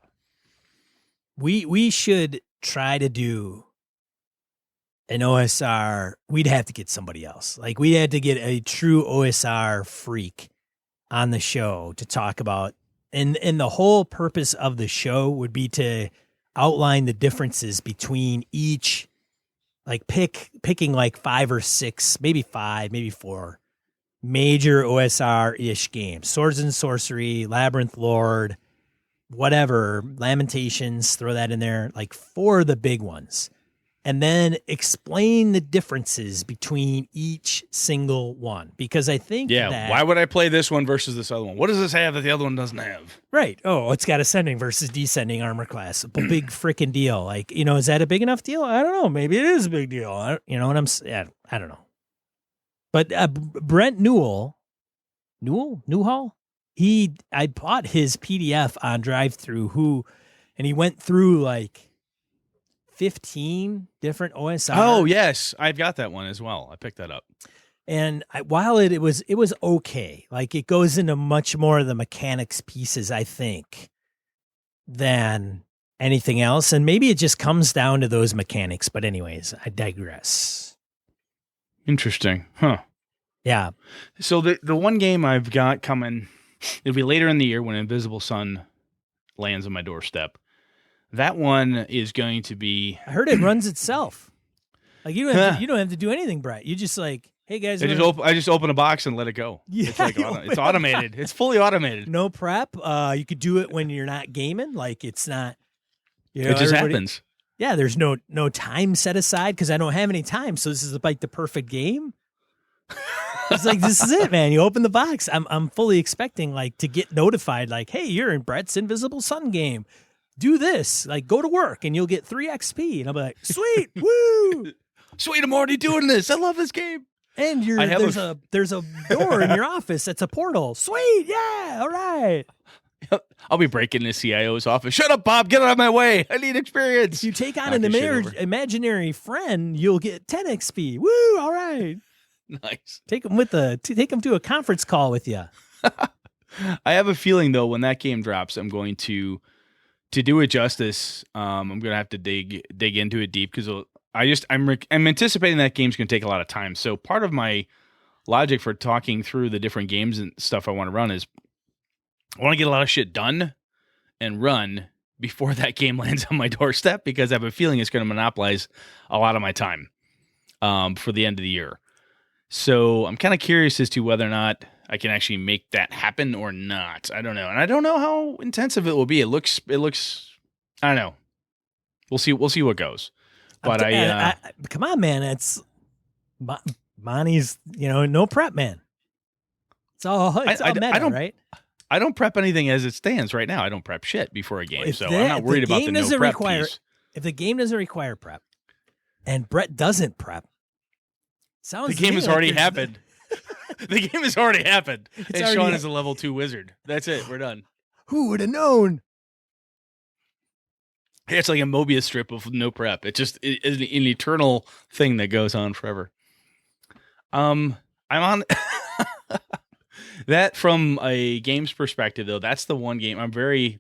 We should try to do an OSR. We'd have to get somebody else. Like we had to get a true OSR freak on the show to talk about. And the whole purpose of the show would be to outline the differences between each, like picking like 5 or 6, maybe 5, maybe 4 major OSR-ish games. Swords and Sorcery, Labyrinth Lord, whatever, Lamentations, throw that in there, like 4 of the big ones. And then explain the differences between each single one. Because I think why would I play this one versus this other one? What does this have that the other one doesn't have? Right. Oh, it's got ascending versus descending armor class. A big freaking deal. Like, is that a big enough deal? I don't know. Maybe it is a big deal. I don't know. But Brent Newhall, I bought his PDF on Drive-Thru, and he went through like 15 different OSR. Oh, yes. I've got that one as well. I picked that up. And while it was okay, like it goes into much more of the mechanics pieces, I think, than anything else. And maybe it just comes down to those mechanics. But anyways, I digress. Interesting. Huh. Yeah. So the one game I've got coming, it'll be later in the year when Invisible Sun lands on my doorstep. That one is going to be. I heard it runs itself. Like you don't have to do anything, Brett. You just like, hey guys. I just open a box and let it go. Yeah, it's like it's automated. It's fully automated. No prep. You could do it when you're not gaming. Like it's not. It just happens. Yeah, there's no time set aside because I don't have any time. So this is like the perfect game. It's like, this is it, man. You open the box. I'm fully expecting like to get notified like, hey, you're in Brett's Invisible Sun game. Do this. Like, go to work and you'll get 3 XP. And I'll be like, sweet, woo. Sweet, I'm already doing this. I love this game. And there's a door in your office that's a portal. Sweet, yeah, all right. I'll be breaking the CIO's office. Shut up, Bob. Get out of my way. I need experience. If you take on an imaginary friend, you'll get 10 XP. Woo, all right. Nice. Take them to a conference call with you. I have a feeling though, when that game drops, I'm going to do it justice. I'm going to have to dig into it deep because I'm anticipating that game's going to take a lot of time. So part of my logic for talking through the different games and stuff I want to run is I want to get a lot of shit done and run before that game lands on my doorstep because I have a feeling it's going to monopolize a lot of my time for the end of the year. So I'm kind of curious as to whether or not I can actually make that happen or not. I don't know. And I don't know how intensive it will be. It looks, I don't know. We'll see what goes. But come on, man. It's Monty's, no prep, man. It's all meta, right? I don't prep anything as it stands right now. I don't prep shit before a game. I'm not worried about the no prep piece. If the game doesn't require prep and Brett doesn't prep, the game has already happened. The game has already happened. And Sean is a level 2 wizard. That's it. We're done. Who would have known? It's like a Mobius strip of no prep. It's just an eternal thing that goes on forever. I'm on that from a game's perspective, though. That's the one game it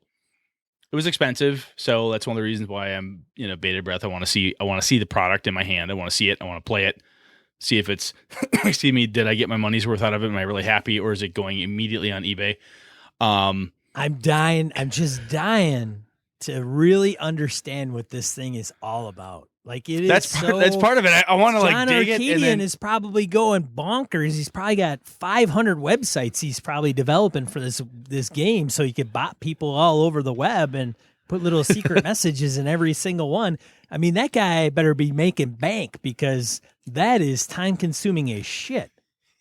was expensive. So that's one of the reasons why I'm, bated breath. I want to see the product in my hand. I want to see it. I want to play it. See if it's, excuse me, did I get my money's worth out of it? Am I really happy? Or is it going immediately on eBay? I'm just dying to really understand what this thing is all about. Like that's part of it. I want to dig it. John Arcadian is probably going bonkers. He's probably got 500 websites he's probably developing for this game, so he could bot people all over the web and put little secret messages in every single one. I mean, that guy better be making bank because that is time consuming as shit.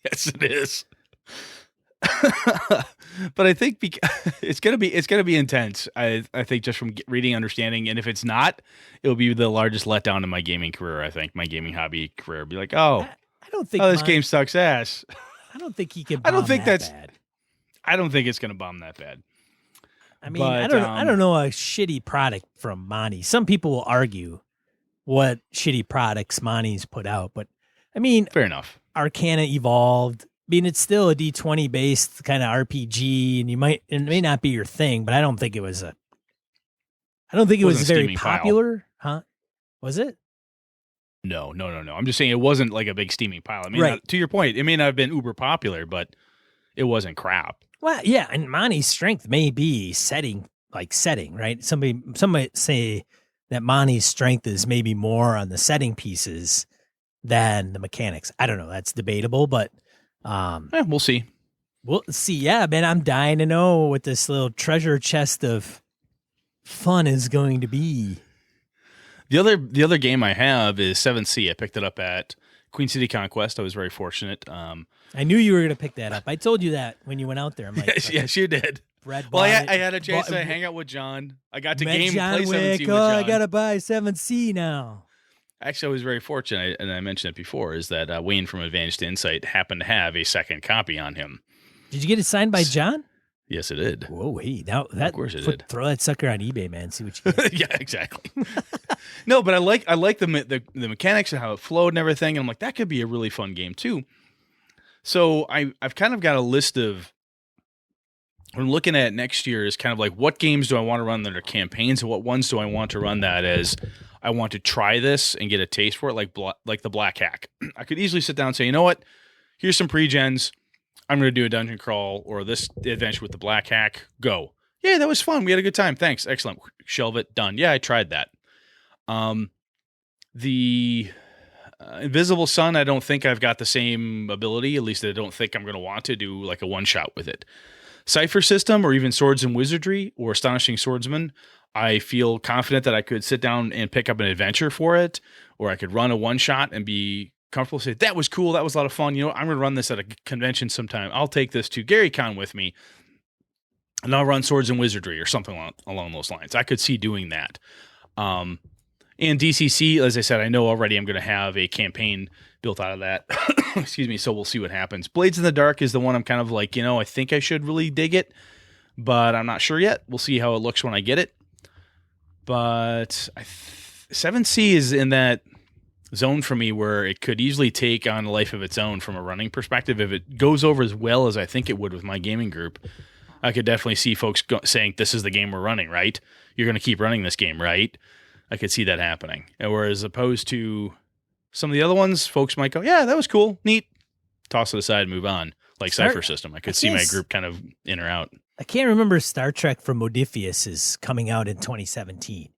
Yes, it is. But I think it's gonna be intense. I think just from reading, understanding, and if it's not, it'll be the largest letdown in my gaming career. I think my gaming hobby career. Be like, I don't think this game sucks ass. I don't think he can. I don't think that's bad. I don't think it's gonna bomb that bad. I mean, I don't know a shitty product from Monty. Some people will argue what shitty products Monty's put out, but I mean, fair enough. Arcana Evolved. I mean, it's still a D20 based kind of RPG, and it may not be your thing, but I don't think it was very popular, huh? Was it? No. I'm just saying it wasn't like a big steaming pile. I mean, right. To your point, it may not have been uber popular, but it wasn't crap. Well, yeah, and Monty's strength may be setting, right? Somebody might say that Monty's strength is maybe more on the setting pieces than the mechanics. I don't know. That's debatable, but we'll see. We'll see. Yeah, man, I'm dying to know what this little treasure chest of fun is going to be. The other game I have is 7C. I picked it up at Queen City Conquest. I was very fortunate. I knew you were going to pick that up. I told you that when you went out there. I'm like, yes, you did. Brad well, I had a chance to hang out with John. I got to play 7C with John. I got to buy 7C now. Actually, I was very fortunate, and I mentioned it before, is that Wayne from Advanced Insight happened to have a second copy on him. Did you get it signed by John? Yes, it did. Whoa, hey, now that of course it did. Throw that sucker on eBay, man. See what you get. Yeah, exactly. No, but I like the mechanics and how it flowed and everything. And I'm like, that could be a really fun game too. So I've kind of got a list of. What I'm looking at next year is kind of like, what games do I want to run that are campaigns, and what ones do I want to run that as I want to try this and get a taste for it, like the Black Hack. I could easily sit down and say, you know what? Here's some pre-gens. I'm going to do a dungeon crawl or this adventure with the Black Hack. Go. Yeah, that was fun. We had a good time. Thanks. Excellent. Shelve it. Done. Yeah, I tried that. The Invisible Sun, I don't think I've got the same ability. At least I don't think I'm going to want to do like a one-shot with it. Cipher System or even Swords and Wizardry or Astonishing Swordsman, I feel confident that I could sit down and pick up an adventure for it, or I could run a one-shot and be comfortable, say, that was cool, that was a lot of fun. You know, I'm going to run this at a convention sometime. I'll take this to GaryCon with me, and I'll run Swords and Wizardry or something along those lines. I could see doing that. And DCC, as I said, I know already I'm going to have a campaign built out of that. Excuse me, so we'll see what happens. Blades in the Dark is the one I'm kind of like, I think I should really dig it, but I'm not sure yet. We'll see how it looks when I get it. But 7C is in that zone for me where it could easily take on a life of its own from a running perspective. If it goes over as well as I think it would with my gaming group, I could definitely see folks saying, this is the game we're running, right? You're going to keep running this game, right? I could see that happening. And whereas opposed to some of the other ones, folks might go, yeah, that was cool, neat, toss it aside, move on. Like Cipher System. I could see my group kind of in or out. I can't remember Star Trek from Modiphius is coming out in 2017.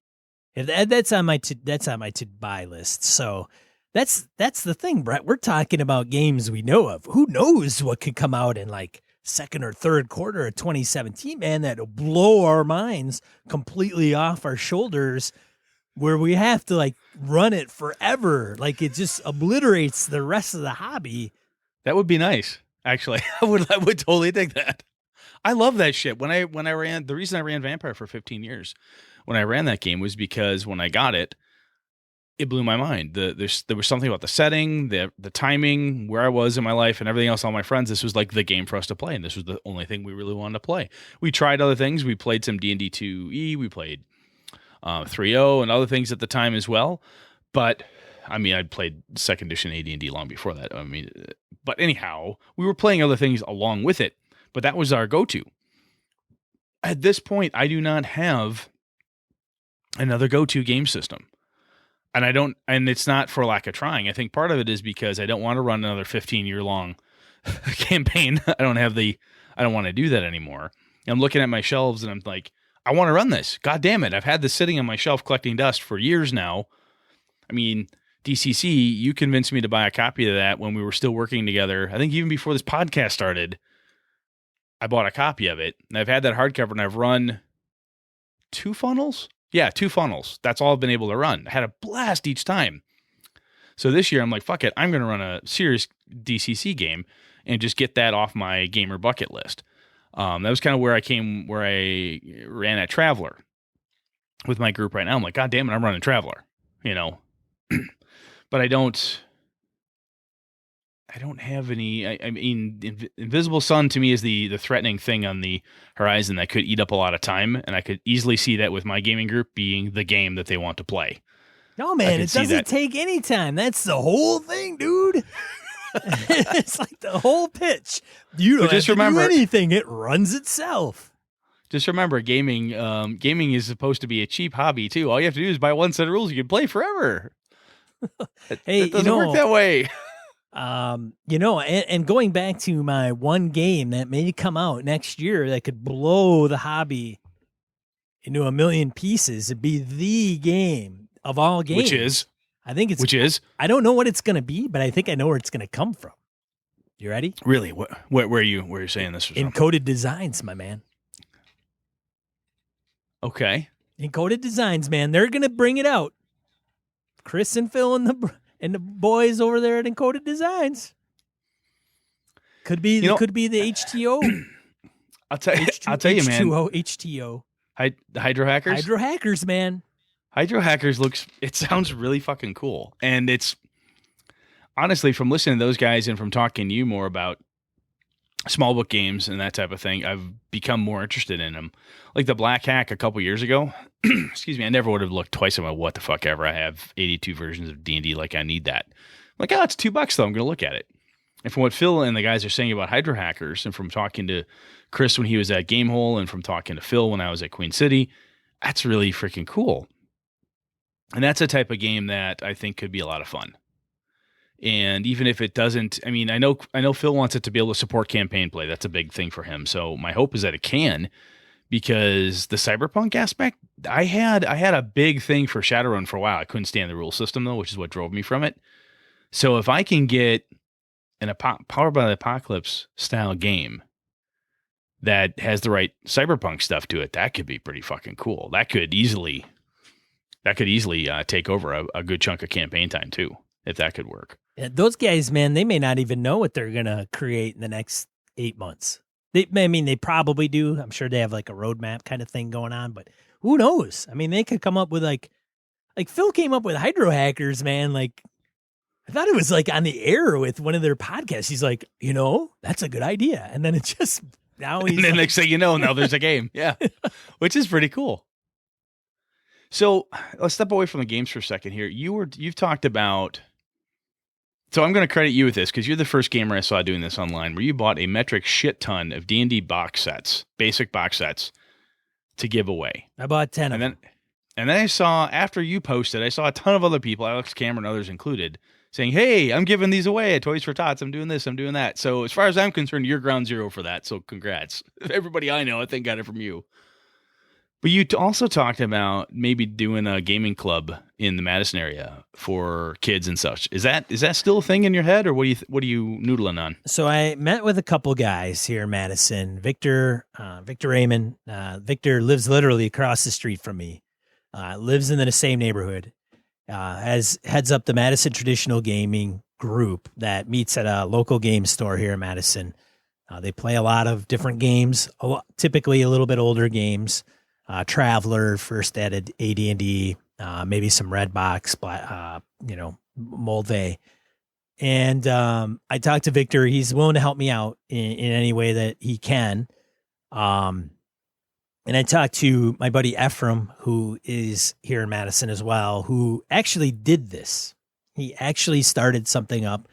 That's on my to buy list. So That's the thing, Brett. We're talking about games we know of. Who knows what could come out in like second or third quarter of 2017, man, that'll blow our minds completely off our shoulders, where we have to like run it forever. Like it just obliterates the rest of the hobby. That would be nice. Actually, I would totally think that. I love that shit. When I ran, the reason I ran Vampire for 15 years, when I ran that game was because when I got it, it blew my mind. There was something about the setting, the timing, where I was in my life, and everything else. All my friends, this was like the game for us to play, and this was the only thing we really wanted to play. We tried other things. We played some D&D 2E. We played 3.0 and other things at the time as well. But I mean, I'd played second edition AD&D long before that. I mean, but anyhow, we were playing other things along with it. But that was our go-to. At this point, I do not have another go-to game system. And it's not for lack of trying. I think part of it is because I don't want to run another 15-year-long campaign. I don't want to do that anymore. I'm looking at my shelves and I'm like, I want to run this. God damn it. I've had this sitting on my shelf collecting dust for years now. I mean, DCC, you convinced me to buy a copy of that when we were still working together. I think even before this podcast started, I bought a copy of it. And I've had that hardcover and I've run 2 funnels. Yeah, 2 funnels. That's all I've been able to run. I had a blast each time. So this year I'm like, fuck it. I'm going to run a serious DCC game and just get that off my gamer bucket list. That was kind of where I ran at Traveler with my group right now. I'm like, God damn it, I'm running Traveler, you know. But I don't have any. I mean, Invisible Sun to me is the threatening thing on the horizon that could eat up a lot of time, and I could easily see that with my gaming group being the game that they want to play. No, man, it doesn't take any time. That's the whole thing, dude. It's like the whole pitch. You don't have to do anything. It runs itself. Just remember, gaming is supposed to be a cheap hobby, too. All you have to do is buy one set of rules. You can play forever. It doesn't work that way. And going back to my one game that may come out next year that could blow the hobby into a million pieces, it'd be the game of all games. Which is? I don't know what it's going to be, but I think I know where it's going to come from. You ready? Really? Where are you saying this is from? Encoded Designs, my man. Okay. Encoded Designs, man. They're going to bring it out. Chris and Phil and the boys over there at Encoded Designs. Could be the HTO. I'll tell you, man. H2O, HTO. The Hydro Hackers? Hydro Hackers, man. Hydro Hackers sounds really fucking cool. And it's honestly, from listening to those guys and from talking to you more about small book games and that type of thing, I've become more interested in them. Like the Black Hack a couple years ago, excuse me, I never would have looked twice at my what the fuck ever. I have 82 versions of D&D, like I need that. I'm like, it's $2 though, I'm going to look at it. And from what Phil and the guys are saying about Hydro Hackers, and from talking to Chris when he was at Gamehole, and from talking to Phil when I was at Queen City, that's really freaking cool. And that's a type of game that I think could be a lot of fun. And even if it doesn't, I mean, I know Phil wants it to be able to support campaign play. That's a big thing for him. So my hope is that it can, because the cyberpunk aspect, I had a big thing for Shadowrun for a while. I couldn't stand the rule system though, which is what drove me from it. So if I can get Powered by the Apocalypse style game that has the right cyberpunk stuff to it, that could be pretty fucking cool. That could easily take over a good chunk of campaign time too, if that could work. Yeah, those guys, man, they may not even know what they're going to create in the next 8 months. They probably do. I'm sure they have like a roadmap kind of thing going on, but who knows? I mean, they could come up with like Phil came up with Hydro Hackers, man. Like, I thought it was like on the air with one of their podcasts. He's like, that's a good idea. And then it's just now he's. And then next thing you know, now there's a game. Yeah. Which is pretty cool. So let's step away from the games for a second here. You've talked about. So I'm going to credit you with this because you're the first gamer I saw doing this online, where you bought a metric shit ton of D&D box sets, basic box sets, to give away. I bought 10 of them. And then I saw, after you posted, I saw a ton of other people, Alex Cameron, others included, saying, hey, I'm giving these away at Toys for Tots. I'm doing this, I'm doing that. So as far as I'm concerned, you're ground zero for that. So congrats. Everybody I know, I think, got it from you. But you also talked about maybe doing a gaming club in the Madison area for kids and such. Is that still a thing in your head, or what are you noodling on? So I met with a couple guys here in Madison. Victor Raymond. Victor lives literally across the street from me. Lives in the same neighborhood. Heads up the Madison Traditional Gaming group that meets at a local game store here in Madison. They play a lot of different games, typically a little bit older games. Traveler, first added AD&D, maybe some Redbox, Molde. And I talked to Victor. He's willing to help me out in any way that he can. And I talked to my buddy Ephraim, who is here in Madison as well, who actually did this. He actually started something up.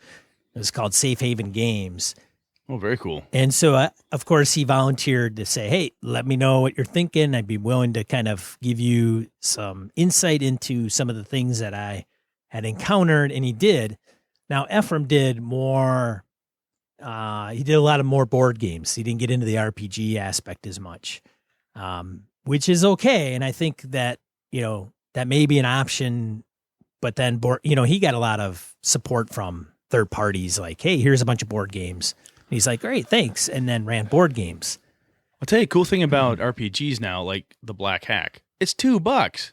It was called Safe Haven Games. Oh, very cool. And so, of course, he volunteered to say, hey, let me know what you're thinking. I'd be willing to kind of give you some insight into some of the things that I had encountered. And he did. Now, Ephraim did more. He did a lot of more board games. He didn't get into the RPG aspect as much, which is okay. And I think that, that may be an option. But then, he got a lot of support from third parties like, hey, here's a bunch of board games. He's like, great, thanks, and then ran board games. I'll tell you a cool thing about RPGs now, like the Black Hack. It's $2.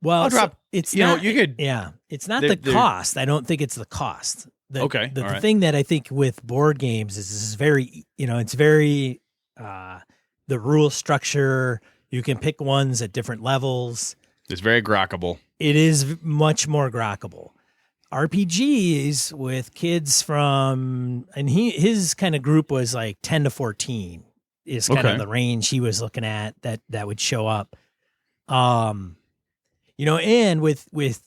Well, I'll drop. It's you not. know, you could. Yeah, it's not the cost. I don't think it's the cost. Okay, The thing that I think with board games is this is very, it's very the rule structure. You can pick ones at different levels. It's very grokkable. It is much more grokkable. RPGs with kids and his kind of group was like 10 to 14 is kind of the range he was looking at that would show up. And with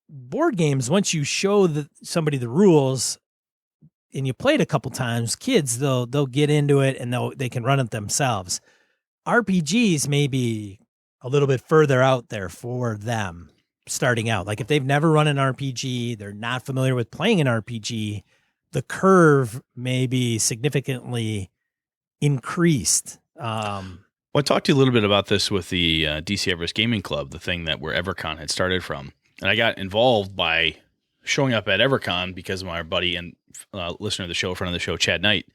board games, once you show somebody the rules and you play it a couple times, kids, they'll get into it and they can run it themselves. RPGs may be a little bit further out there for them. Starting out, like if they've never run an RPG, they're not familiar with playing an RPG, the curve may be significantly increased. Well, I talked to you a little bit about this with the DC Everest Gaming Club, the thing that where EverCon had started from. And I got involved by showing up at EverCon because of my buddy and listener of the show, friend of the show, Chad Knight.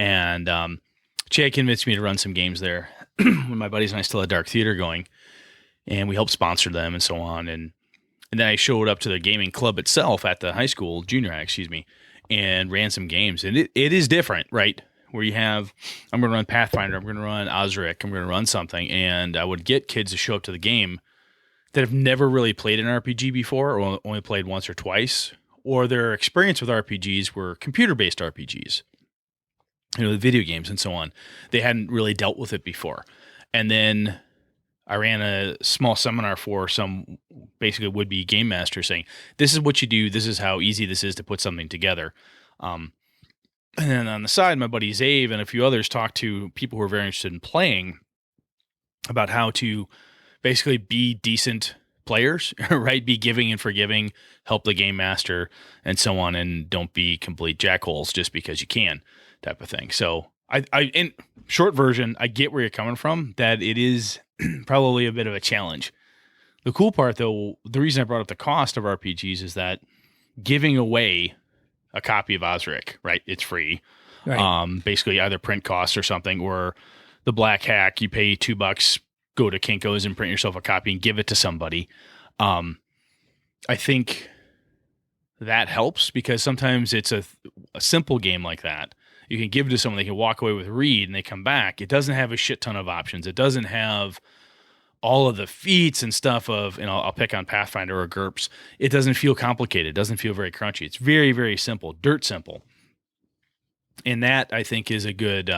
And Chad convinced me to run some games there when my buddies and I still had Dark Theater going. And we helped sponsor them and so on. And then I showed up to the gaming club itself at the high school, junior high, and ran some games. And it is different, right? Where you have, I'm going to run Pathfinder, I'm going to run Osric, I'm going to run something. And I would get kids to show up to the game that have never really played an RPG before or only played once or twice. Or their experience with RPGs were computer-based RPGs, the video games and so on. They hadn't really dealt with it before. And then I ran a small seminar for some basically would-be game master saying, this is what you do. This is how easy this is to put something together. And then on the side, my buddy Zave and a few others talked to people who are very interested in playing about how to basically be decent players, right? Be giving and forgiving, help the game master and so on. And don't be complete jackholes just because you can type of thing. So I in short version, I get where you're coming from, that it is probably a bit of a challenge. The cool part, though, the reason I brought up the cost of RPGs is that giving away a copy of Osric, right? It's free. Right. Basically either print costs or something, or the Black Hack, you pay $2, go to Kinko's and print yourself a copy and give it to somebody. I think that helps because sometimes it's a simple game like that. You can give it to someone, they can walk away with read, and they come back. It doesn't have a shit ton of options. It doesn't have all of the feats and stuff of, I'll pick on Pathfinder or GURPS. It doesn't feel complicated. It doesn't feel very crunchy. It's very, very simple, dirt simple. And that, I think, is a good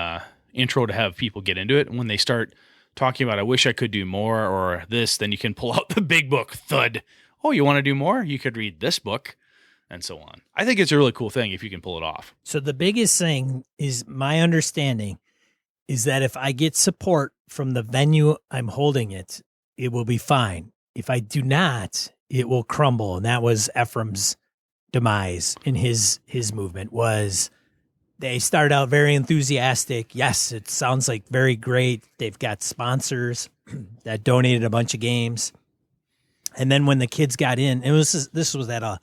intro to have people get into it. And when they start talking about, I wish I could do more or this, then you can pull out the big book, thud. Oh, you want to do more? You could read this book. And so on. I think it's a really cool thing if you can pull it off. So the biggest thing is my understanding is that if I get support from the venue I'm holding it, it will be fine. If I do not, it will crumble. And that was Ephraim's demise in his movement, was they start out very enthusiastic. Yes, it sounds like very great. They've got sponsors that donated a bunch of games. And then when the kids got in, this was at a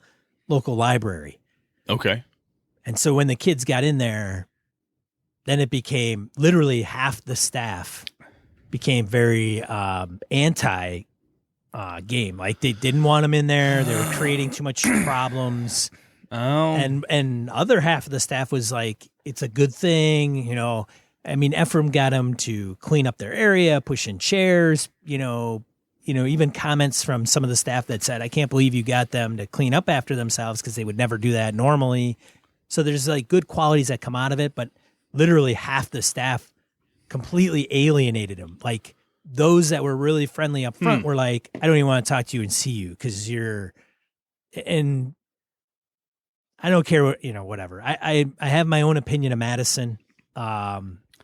local library. Okay. And so when the kids got in there, then it became literally half the staff became very anti game. Like they didn't want them in there. They were creating too much problems. Oh. And other half of the staff was like, it's a good thing. I mean, Ephraim got them to clean up their area, push in chairs, even comments from some of the staff that said, I can't believe you got them to clean up after themselves because they would never do that normally. So there's like good qualities that come out of it, but literally half the staff completely alienated him. Like those that were really friendly up front were like, I don't even want to talk to you and see you because and I don't care what, whatever. I have my own opinion of Madison,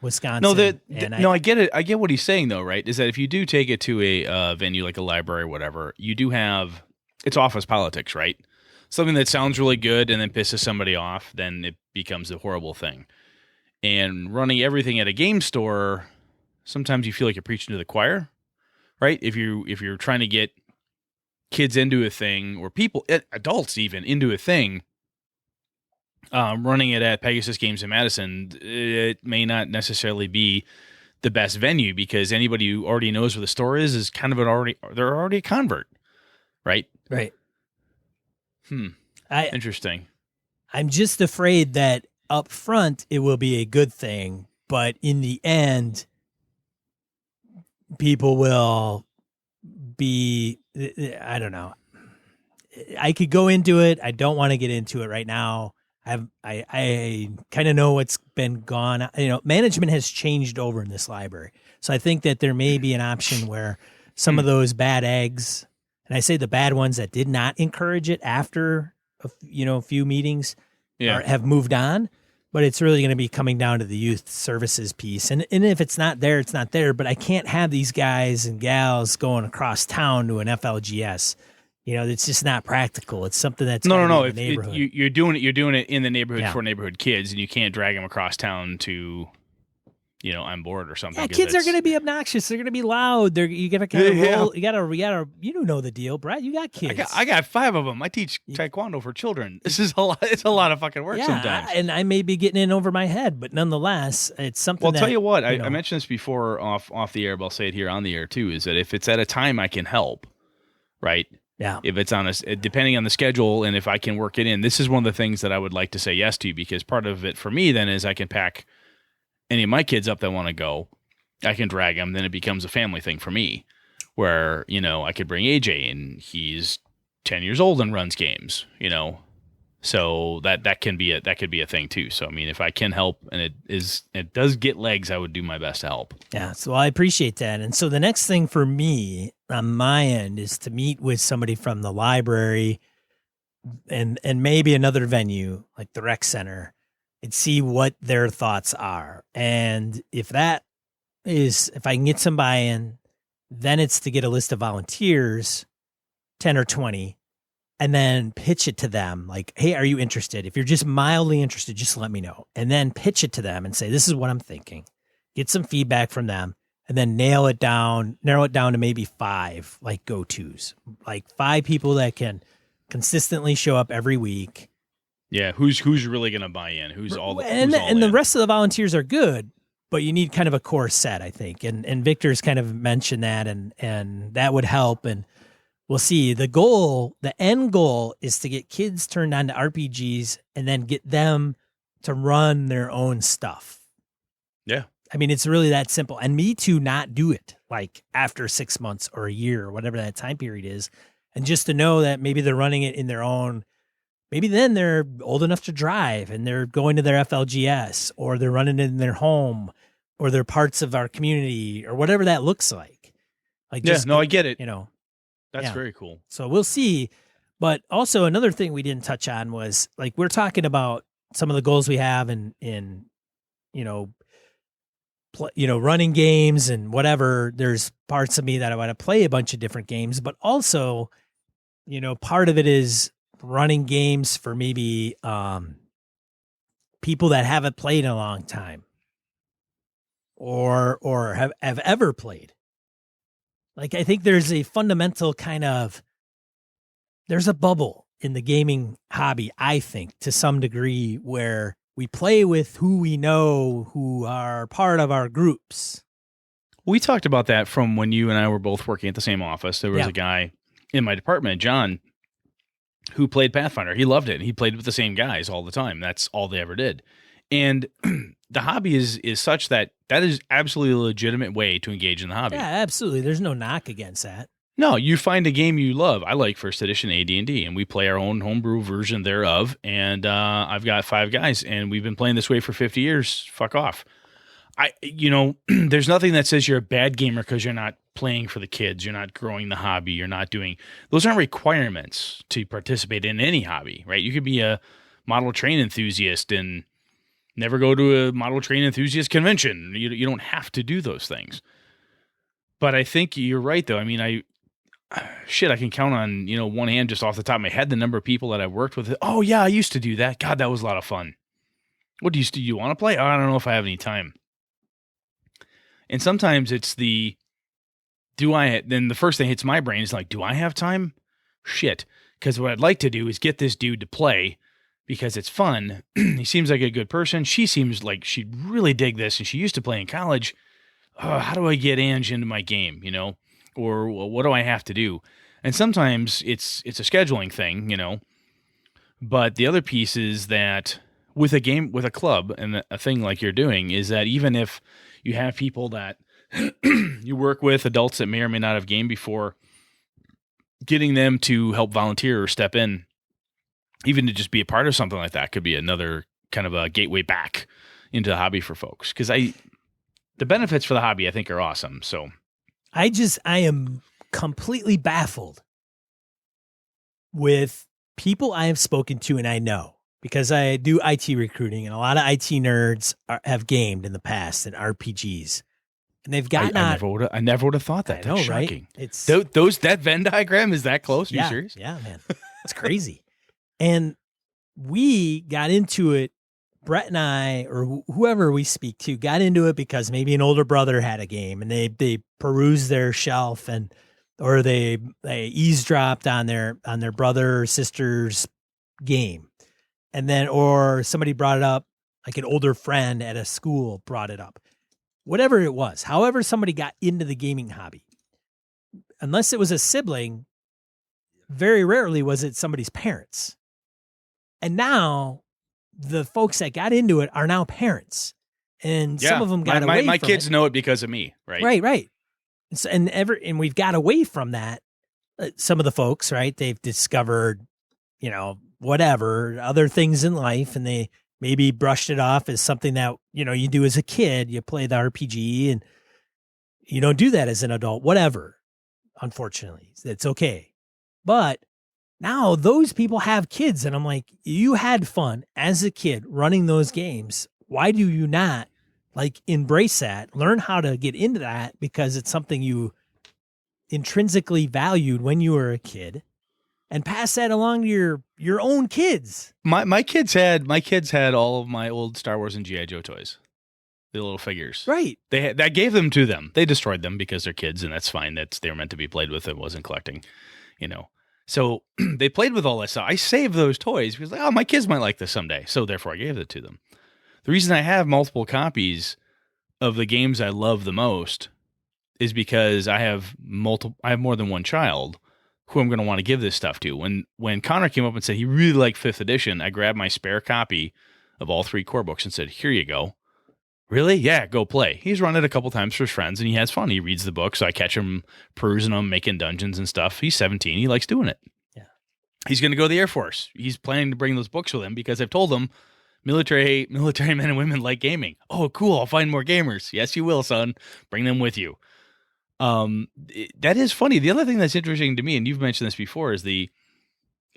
Wisconsin. I get it. I get what he's saying though, right? Is that if you do take it to a venue like a library or whatever, you do have, it's office politics, right? Something that sounds really good and then pisses somebody off, then it becomes a horrible thing. And running everything at a game store, sometimes you feel like you're preaching to the choir, right? If you're trying to get kids into a thing or people, adults even, into a thing, running it at Pegasus Games in Madison, it may not necessarily be the best venue because anybody who already knows where the store is kind of they're already a convert, right? Right. Interesting. I'm just afraid that up front it will be a good thing, but in the end, people will be, I don't know. I could go into it. I don't want to get into it right now. I kind of know what's been gone. Management has changed over in this library. So I think that there may be an option where some of those bad eggs, and I say the bad ones that did not encourage it after a few meetings have moved on, but it's really going to be coming down to the youth services piece. And if it's not there, it's not there, but I can't have these guys and gals going across town to an FLGS. It's just not practical. It's something that's no. In the neighborhood. You're doing it in the neighborhood for neighborhood kids, and you can't drag them across town to, on board or something. Yeah, kids are going to be obnoxious. They're going to be loud. You're going to kind of roll. You got to, know the deal, Brad. You got kids. I got 5 of them. I teach taekwondo for children. This is a lot. It's a lot of fucking work sometimes. And I may be getting in over my head, but nonetheless, it's something. Well, I'll tell you what. I mentioned this before off the air, but I'll say it here on the air too. Is that if it's at a time I can help, right? Yeah. If it's depending on the schedule and if I can work it in, this is one of the things that I would like to say yes to, because part of it for me then is I can pack any of my kids up that want to go. I can drag them. Then it becomes a family thing for me where, I could bring AJ and he's 10 years old and runs games, so that could be a thing too. So, I mean, if I can help and it does get legs, I would do my best to help. Yeah. So I appreciate that. And so the next thing for me on my end is to meet with somebody from the library and maybe another venue like the rec center and see what their thoughts are. And if I can get some buy-in, then it's to get a list of volunteers, 10 or 20, and then pitch it to them like, hey, are you interested? If you're just mildly interested, just let me know. And then pitch it to them and say, this is what I'm thinking. Get some feedback from them and then narrow it down to maybe 5 like go-tos, like 5 people that can consistently show up every week. Yeah. Who's really going to buy in? And the rest of the volunteers are good, but you need kind of a core set, I think. And Victor's kind of mentioned that and that would help. And we'll see. The end goal is to get kids turned on to RPGs and then get them to run their own stuff. Yeah. I mean, it's really that simple. And me to not do it like after 6 months or a year or whatever that time period is. And just to know that maybe they're running it in their own, maybe then they're old enough to drive and they're going to their FLGS or they're running it in their home or they're parts of our community or whatever that looks like. I get it. That's Yeah. very cool. So we'll see. But also another thing we didn't touch on was like, we're talking about some of the goals we have in running games and whatever. There's parts of me that I want to play a bunch of different games, but also, part of it is running games for maybe, people that haven't played in a long time or have ever played. Like, I think there's a fundamental there's a bubble in the gaming hobby, I think, to some degree, where we play with who we know, who are part of our groups. We talked about that from when you and I were both working at the same office. There was a guy in my department, John, who played Pathfinder. He loved it. He played with the same guys all the time. That's all they ever did. And the hobby is such that is absolutely a legitimate way to engage in the hobby. Yeah, absolutely. There's no knock against that. No, you find a game you love. I like First Edition AD&D, and we play our own homebrew version thereof. And I've got 5 guys, and we've been playing this way for 50 years. Fuck off. There's nothing that says you're a bad gamer because you're not playing for the kids. You're not growing the hobby. You're not doing – those aren't requirements to participate in any hobby, right? You could be a model train enthusiast and never go to a model train enthusiast convention. You don't have to do those things. But I think you're right, though. I mean, I can count on, one hand just off the top of my head the number of people that I've worked with. Oh, yeah, I used to do that. God, that was a lot of fun. What do you want to play? Oh, I don't know if I have any time. And sometimes it's then the first thing hits my brain is like, do I have time? Shit. Because what I'd like to do is get this dude to play because it's fun. He seems like a good person. She seems like she'd really dig this, and she used to play in college. How do I get Ange into my game, Or what do I have to do? And sometimes it's a scheduling thing, But the other piece is that with a club and a thing like you're doing is that even if you have people that you work with, adults that may or may not have gamed before, getting them to help volunteer or step in, even to just be a part of something like that, could be another kind of a gateway back into the hobby for folks. Because the benefits for the hobby, I think, are awesome. So I am completely baffled with people I have spoken to, and I know because I do IT recruiting, and a lot of IT nerds have gamed in the past in RPGs, and they've gotten. I never would have thought that. I know, That's shocking. Right? It's that Venn diagram is that close. Are you serious? Yeah, man, it's crazy. And we got into it. Brett and I, or whoever we speak to, got into it because maybe an older brother had a game, and they perused their shelf, or they eavesdropped on their brother or sister's game. And then, or somebody brought it up, like an older friend at a school brought it up. Whatever it was, however somebody got into the gaming hobby, unless it was a sibling, very rarely was it somebody's parents. And now the folks that got into it are now parents. And some of them got away from it. My kids know it because of me, right? Right. So, and we've got away from that. Some of the folks, right, they've discovered, whatever, other things in life, and they maybe brushed it off as something that, you do as a kid. You play the RPG, and you don't do that as an adult, whatever. Unfortunately, it's okay. But now those people have kids, and I'm like, you had fun as a kid running those games. Why do you not embrace that, learn how to get into that, because it's something you intrinsically valued when you were a kid, and pass that along to your own kids. My kids had all of my old Star Wars and G.I. Joe toys, the little figures. Right. That gave them to them. They destroyed them because they're kids, and that's fine. They were meant to be played with. It wasn't collecting, So they played with all that stuff. I saved those toys because my kids might like this someday. So therefore I gave it to them. The reason I have multiple copies of the games I love the most is because I have more than one child who I'm going to want to give this stuff to. When Connor came up and said he really liked 5th edition, I grabbed my spare copy of all 3 core books and said, here you go. Really? Yeah, go play. He's run it a couple times for his friends, and he has fun. He reads the book, so I catch him perusing them, making dungeons and stuff. He's 17. He likes doing it. Yeah. He's going to go to the Air Force. He's planning to bring those books with him because I've told him military men and women like gaming. Oh, cool. I'll find more gamers. Yes, you will, son. Bring them with you. That is funny. The other thing that's interesting to me, and you've mentioned this before, is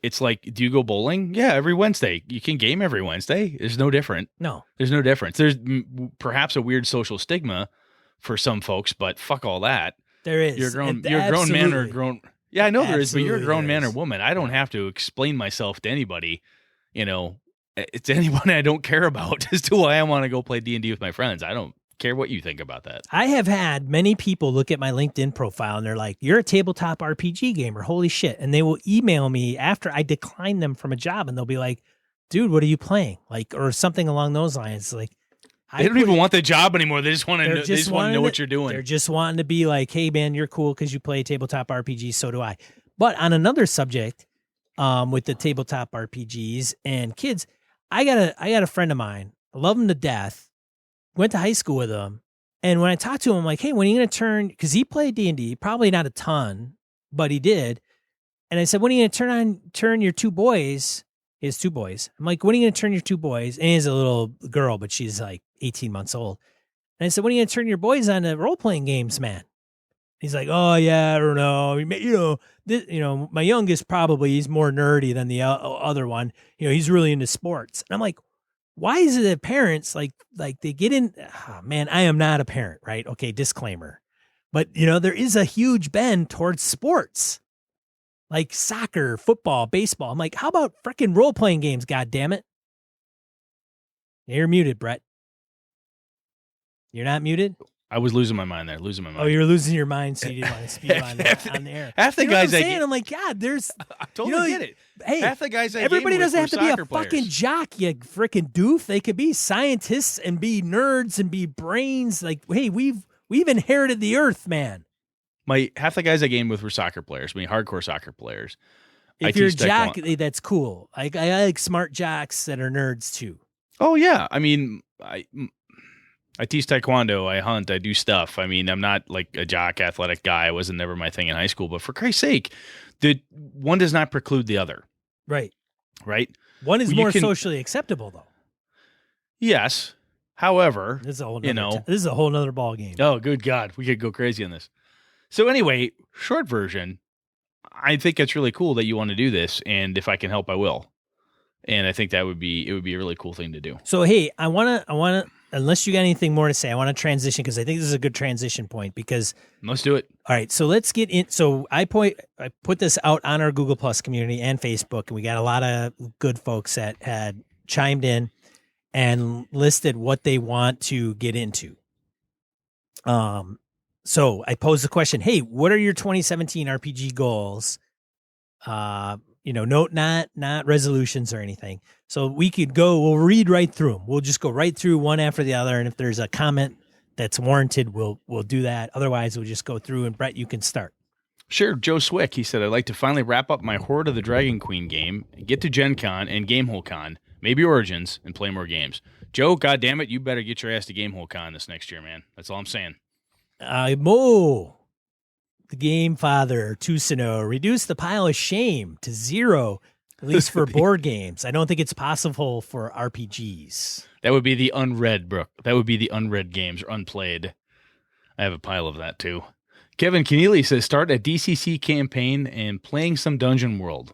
it's like, do you go bowling? Yeah, every Wednesday. You can game every Wednesday. There's no different. No. There's no difference. There's perhaps a weird social stigma for some folks, but fuck all that. There is. You're a grown man or grown. Yeah, I know there is, but you're a grown man or woman. I don't have to explain myself to anybody, it's anyone I don't care about as to why I want to go play D&D with my friends. I don't care what you think about that. I have had many people look at my LinkedIn profile and they're like, "You're a tabletop RPG gamer. Holy shit." And they will email me after I decline them from a job and they'll be like, "Dude, what are you playing?" Like, or something along those lines. Like, They don't even want the job anymore. They just want to know, wanting what you're doing. They're just wanting to be like, "Hey man, you're cool because you play tabletop RPGs, so do I." But on another subject, with the tabletop RPGs and kids, I got a friend of mine. I love him to death. Went to high school with him. And when I talked to him, I'm like, "Hey, when are you going to turn," because he played D&D, probably not a ton, but he did. And I said, "When are you going to turn your two boys?" He has two boys. I'm like, "When are you going to turn your two boys?" And he has a little girl, but she's like 18 months old. And I said, "When are you going to turn your boys on to role-playing games, man?" He's like, "Oh, yeah, I don't know. My youngest he's more nerdy than the other one. He's really into sports." And I'm like, why is it that parents like they get in? Oh, man, I am not a parent, right? Okay, disclaimer. But, there is a huge bend towards sports like soccer, football, baseball. I'm like, how about freaking role-playing games, God damn it? You're muted, Brett. You're not muted? I was losing my mind there. Oh, you're losing your mind, so you didn't want to speak on the air. Half the guys what I'm saying? I'm like, God, there's. I totally get it. Hey, half the guys everybody doesn't have to be a players. fucking jock, you freaking doof. They could be scientists and be nerds and be brains. Like, hey, we've inherited the earth, man. Half the guys I gamed with were soccer players. Hardcore soccer players. If you're a jock, that's cool. I like smart jocks that are nerds too. Oh yeah, I teach taekwondo, I hunt, I do stuff. I'm not like a jock athletic guy. It wasn't never my thing in high school. But for Christ's sake, the one does not preclude the other. Right. One is more socially acceptable, though. Yes. However, this is a whole nother ball game. Oh, good God. We could go crazy on this. So anyway, short version, I think it's really cool that you want to do this. And if I can help, I will. And I think it would be a really cool thing to do. So, hey, I want to, unless you got anything more to say, I want to transition because I think this is a good transition point because. Let's do it. All right. So let's get in. So I put this out on our Google Plus community and Facebook, and we got a lot of good folks that had chimed in and listed what they want to get into. So I posed the question, hey, what are your 2017 RPG goals? Not resolutions or anything. So we'll read right through them. We'll just go right through one after the other. And if there's a comment that's warranted, we'll do that. Otherwise, we'll just go through and Brett, you can start. Sure. Joe Swick, he said, I'd like to finally wrap up my Horde of the Dragon Queen game, get to Gen Con and Gamehole Con, maybe Origins, and play more games. Joe, goddammit, you better get your ass to Gamehole Con this next year, man. That's all I'm saying. Mo, the game father, Tusino, reduce the pile of shame to 0, at least for board games. I don't think it's possible for RPGs. That would be the unread, Brooke. That would be the unread games or unplayed. I have a pile of that, too. Kevin Keneally says, start a DCC campaign and playing some Dungeon World.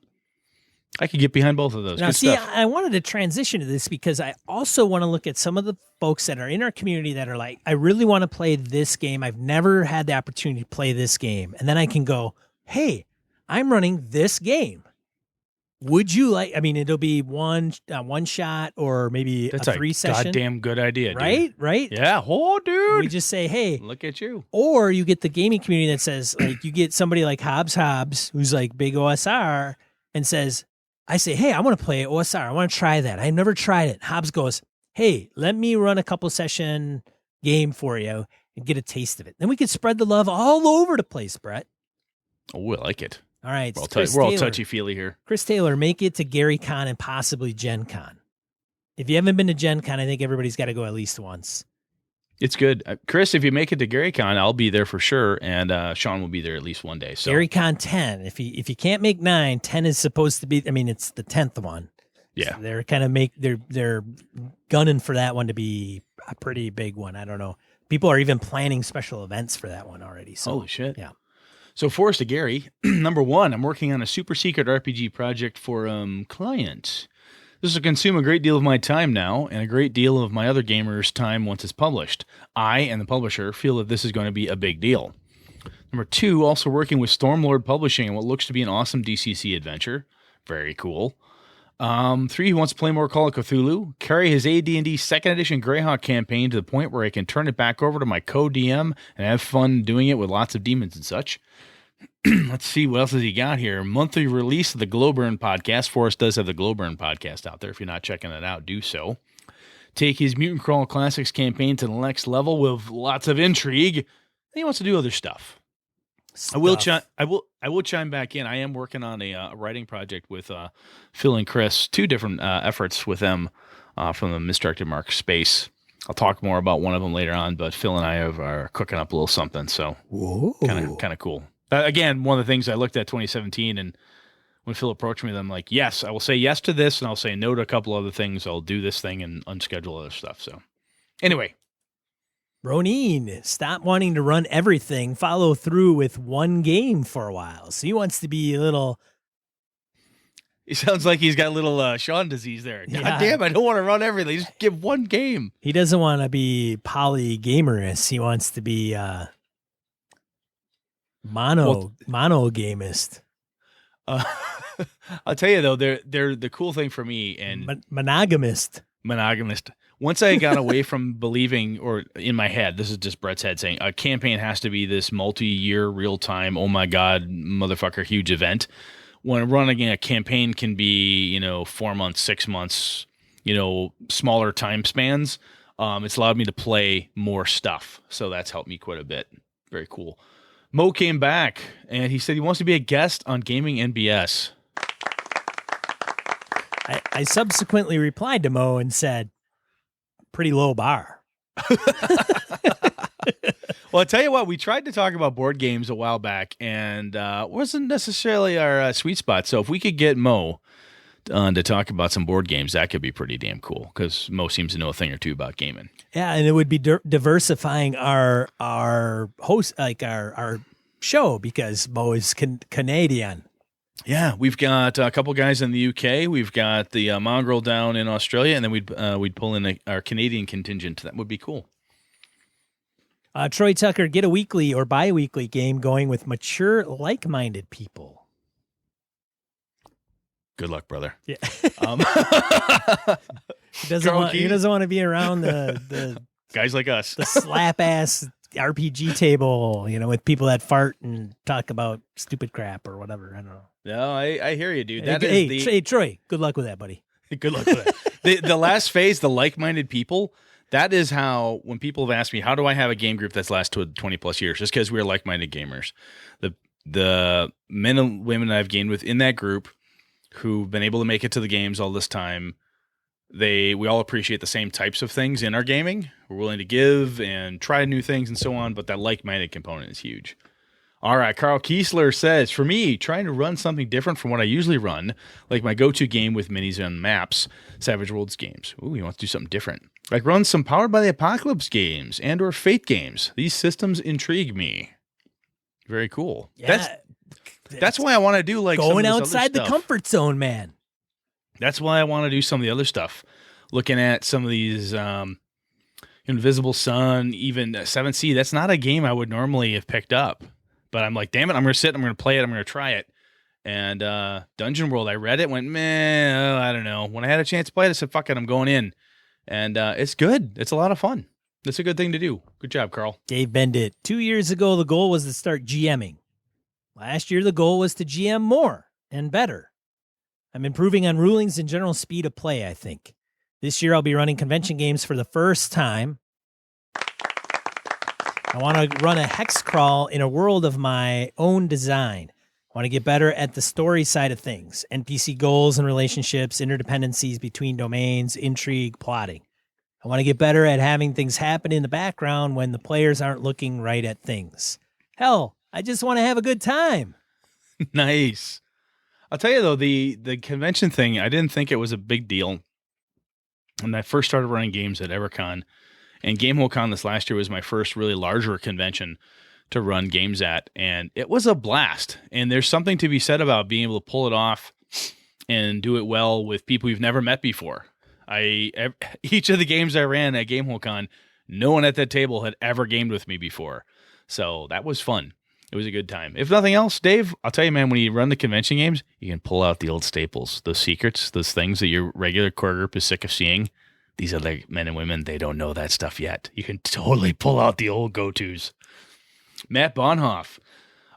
I could get behind both of those. Now, Good see, stuff. I wanted to transition to this because I also want to look at some of the folks that are in our community that are like, I really want to play this game. I've never had the opportunity to play this game. And then I can go, hey, I'm running this game. Would you like, it'll be one shot or maybe That's a 3 session. Goddamn good idea, dude. Right? Yeah. Oh, dude. We just say, hey. Look at you. Or you get the gaming community that says, like, you get somebody like Hobbs, who's like big OSR, and says, I say, hey, I want to play OSR. I want to try that. I've never tried it. Hobbs goes, hey, let me run a couple session game for you and get a taste of it. Then we can spread the love all over the place, Brett. Oh, I like it. All right. We're all touchy-feely here. Chris Taylor, make it to Gary Con and possibly Gen Con. If you haven't been to Gen Con, I think everybody's got to go at least once. It's good. Chris, if you make it to Gary Con, I'll be there for sure, and Sean will be there at least one day. So Gary Con 10. If you can't make 9, 10 is supposed to be, it's the 10th one. Yeah. So they're kind of they're gunning for that one to be a pretty big one. I don't know. People are even planning special events for that one already. So, holy shit. Yeah. So Forrest to Gary, number 1, I'm working on a super secret RPG project for clients. This will consume a great deal of my time now and a great deal of my other gamers' time once it's published. I and the publisher feel that this is going to be a big deal. Number 2, also working with Stormlord Publishing on what looks to be an awesome DCC adventure. Very cool. 3, he wants to play more Call of Cthulhu, carry his AD&D 2nd Edition Greyhawk campaign to the point where I can turn it back over to my co-DM and have fun doing it with lots of demons and such. Let's see, what else has he got here? Monthly release of the Glowburn podcast. Forrest does have the Glowburn podcast out there. If you're not checking it out, do so. Take his Mutant Crawl Classics campaign to the next level with lots of intrigue. And he wants to do other stuff. I will chime back in. I am working on a writing project with Phil and Chris, 2 different efforts with them from the Misdirected Mark space. I'll talk more about one of them later on, but Phil and I are cooking up a little something, so kind of cool. Again, one of the things I looked at 2017, and when Phil approached me, I'm like, yes, I will say yes to this, and I'll say no to a couple other things. I'll do this thing and unschedule other stuff. So anyway. Ronin, stop wanting to run everything, follow through with one game for a while. So he wants to be a little... He sounds like he's got a little Sean disease there. God Yeah. damn, I don't want to run everything. Just give one game. He doesn't want to be polygamerist. He wants to be monogamist. I'll tell you, though, they're the cool thing for me, and Monogamist. monogamist. Once I got away from believing, or in my head, this is just Brett's head saying, a campaign has to be this multi-year, real-time, oh my God, motherfucker, huge event. When running a campaign can be, 4 months, 6 months, smaller time spans, it's allowed me to play more stuff. So that's helped me quite a bit. Very cool. Mo came back, and he said he wants to be a guest on Gaming NBS. I subsequently replied to Mo and said, pretty low bar. Well, I'll tell you what, we tried to talk about board games a while back, and wasn't necessarily our sweet spot. So if we could get Mo to talk about some board games, that could be pretty damn cool, because Mo seems to know a thing or two about gaming. Yeah, and it would be diversifying our host, like our show, because Mo is Canadian. Yeah, we've got a couple guys in the UK. We've got the mongrel down in Australia, and then we'd pull in our Canadian contingent. That would be cool. Troy Tucker, get a weekly or bi-weekly game going with mature, like-minded people. Good luck, brother. Yeah. He Carl doesn't want to be around the guys like us. the slap ass RPG table, with people that fart and talk about stupid crap or whatever. I don't know. No, I hear you, dude. Hey, Troy, good luck with that, buddy. Good luck with that. The last phase, the like-minded people, that is how, when people have asked me, how do I have a game group that's lasted 20 plus years? Just because we're like-minded gamers. The men and women I've gained with in that group who've been able to make it to the games all this time, we all appreciate the same types of things in our gaming. We're willing to give and try new things and so on, but that like-minded component is huge. All right, Carl Kiesler says, for me, trying to run something different from what I usually run, like my go-to game with minis and maps, Savage Worlds games. Ooh, he wants to do something different. Like run some Powered by the Apocalypse games and or Fate games. These systems intrigue me. Very cool. Yeah, That's why I want to do like going some of this outside other the stuff. comfort zone, man. That's why I want to do some of the other stuff. Looking at some of these Invisible Sun, even 7C. That's not a game I would normally have picked up. But I'm like, damn it, I'm going to sit, I'm going to play it, I'm going to try it. And Dungeon World, I read it, went, meh, I don't know. When I had a chance to play it, I said, fuck it, I'm going in. And it's good. It's a lot of fun. It's a good thing to do. Good job, Carl. Dave Bendit. 2 years ago, the goal was to start GMing. Last year, the goal was to GM more and better. I'm improving on rulings and general speed of play, I think. This year, I'll be running convention games for the first time. I want to run a hex crawl in a world of my own design. I want to get better at the story side of things, NPC goals and relationships, interdependencies between domains, intrigue, plotting. I want to get better at having things happen in the background when the players aren't looking right at things. Hell, I just want to have a good time. Nice. I'll tell you, though, the convention thing, I didn't think it was a big deal when I first started running games at EverCon. And GameholeCon this last year was my first really larger convention to run games at, and it was a blast. And there's something to be said about being able to pull it off and do it well with people you've never met before. Each of the games I ran at GameholeCon, no one at that table had ever gamed with me before, so that was fun. It was a good time. If nothing else, Dave, I'll tell you, man, when you run the convention games, you can pull out the old staples, those secrets, those things that your regular core group is sick of seeing. These are like men and women. They don't know that stuff yet. You can totally pull out the old go-tos. Matt Bonhoff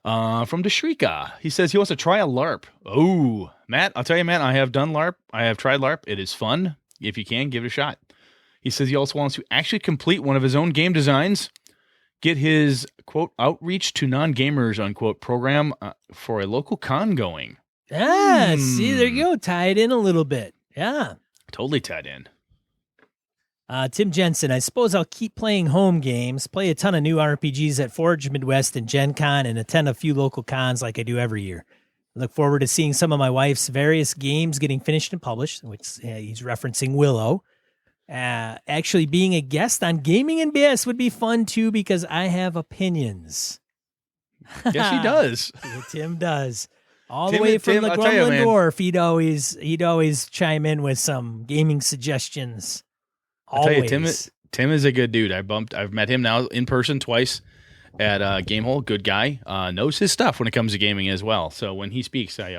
from Deshrika. He says he wants to try a LARP. Oh, Matt, I'll tell you, man, I have done LARP. I have tried LARP. It is fun. If you can, give it a shot. He says he also wants to actually complete one of his own game designs, get his, quote, outreach to non-gamers, unquote, program for a local con going. See, there you go. Tie it in a little bit. Yeah. Totally tied in. Tim Jensen, I suppose I'll keep playing home games, play a ton of new RPGs at Forge Midwest and Gen Con, and attend a few local cons like I do every year. I look forward to seeing some of my wife's various games getting finished and published, which he's referencing Willow. Actually, being a guest on Gaming and BS would be fun, too, because I have opinions. Yes, he does. Tim does. All Tim, the way from Tim, the I'll tell you, Grumbling man. Dwarf, he'd always chime in with some gaming suggestions. I'll tell you, Always. Tim is a good dude. I've met him now in person twice at Gamehole. Good guy. Knows his stuff when it comes to gaming as well. So when he speaks, I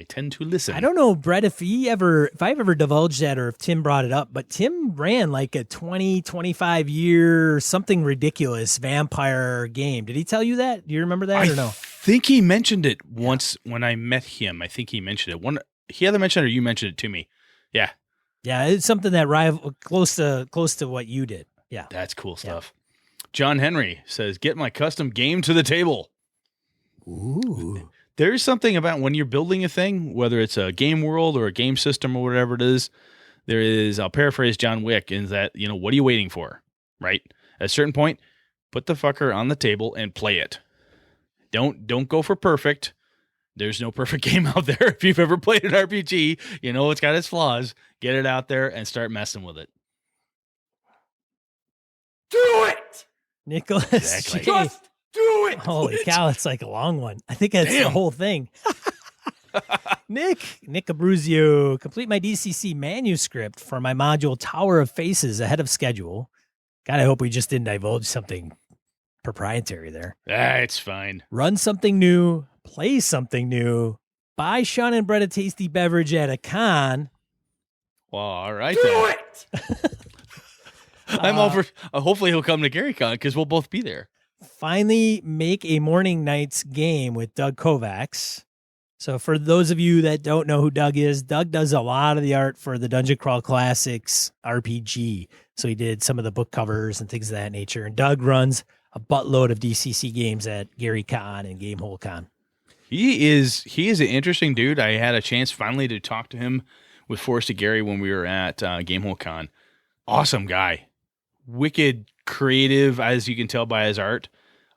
tend to listen. I don't know, Brett, if I've ever divulged that or if Tim brought it up, but Tim ran like a 25 year, something ridiculous vampire game. Did he tell you that? Do you remember that or no? I think he mentioned it once when I met him. I think he mentioned it. He either mentioned it or you mentioned it to me. Yeah. Yeah, it's something that close to what you did. Yeah. That's cool stuff. Yeah. John Henry says, get my custom game to the table. Ooh. There's something about when you're building a thing, whether it's a game world or a game system or whatever it is, I'll paraphrase John Wick, is that, what are you waiting for, right? At a certain point, put the fucker on the table and play it. Don't go for perfect. There's no perfect game out there. If you've ever played an RPG, it's got its flaws. Get it out there and start messing with it. Do it! Nicholas Exactly. J. Just do it! Holy cow, it's like a long one. I think that's the whole thing. Nick Abruzio, complete my DCC manuscript for my module Tower of Faces ahead of schedule. God, I hope we just didn't divulge something proprietary there. It's fine. Run something new, play something new, buy Sean and Brett a tasty beverage at a con. Well, all right Do then. it! I'm over. Hopefully he'll come to GaryCon because we'll both be there. Finally make a morning nights game with Doug Kovacs. So for those of you that don't know who Doug is, Doug does a lot of the art for the Dungeon Crawl Classics RPG. So he did some of the book covers and things of that nature. And Doug runs a buttload of DCC games at GaryCon and Gamehole Con. He is an interesting dude. I had a chance finally to talk to him with Forrest and Gary when we were at Gamehole Con. Awesome guy. Wicked creative, as you can tell by his art.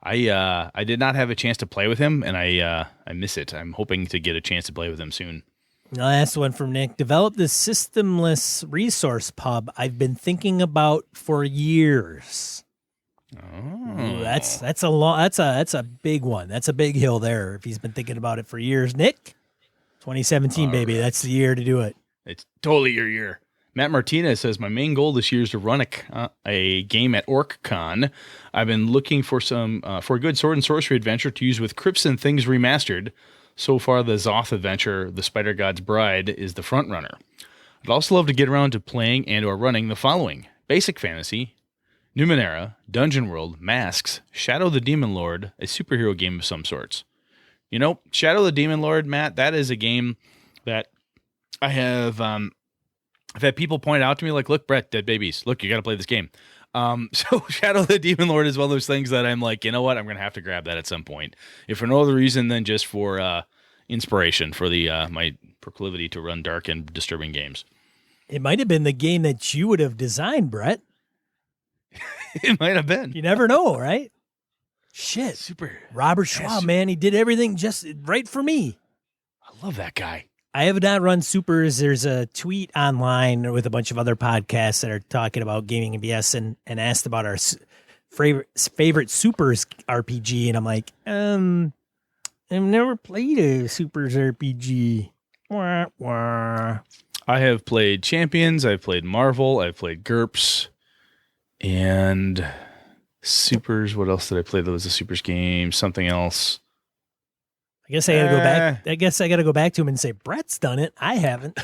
I did not have a chance to play with him, and I miss it. I'm hoping to get a chance to play with him soon. The last one from Nick. Develop this systemless resource pub I've been thinking about for years. Oh, Ooh, that's a big one. That's a big hill there. If he's been thinking about it for years, Nick, 2017, baby, right. That's the year to do it. It's totally your year. Matt Martinez says, my main goal this year is to run a game at OrcCon. I've been looking for a good sword and sorcery adventure to use with Crypts and Things Remastered. So far, the Zoth adventure, The Spider God's Bride, is the front runner. I'd also love to get around to playing and or running the following: Basic Fantasy, Numenera, Dungeon World, Masks, Shadow the Demon Lord, a superhero game of some sorts. Shadow the Demon Lord, Matt, that is a game that I have... I've had people point out to me like, look, Brett, Dead Babies, look, you got to play this game. So Shadow the Demon Lord is one of those things that I'm like, you know what? I'm going to have to grab that at some point. If for no other reason than just for inspiration for my proclivity to run dark and disturbing games. It might have been the game that you would have designed, Brett. It might have been. You never know, right? Shit. Super. Robert Schwab, man, he did everything just right for me. I love that guy. I have not run supers. There's a tweet online with a bunch of other podcasts that are talking about gaming and BS and asked about our favorite supers RPG. And I'm like, I've never played a supers RPG. Wah, wah. I have played Champions. I've played Marvel. I've played GURPS. And Supers. What else did I play that was a Supers game? Something else. I guess I gotta go back. I guess I gotta go back to him and say, Brett's done it. I haven't.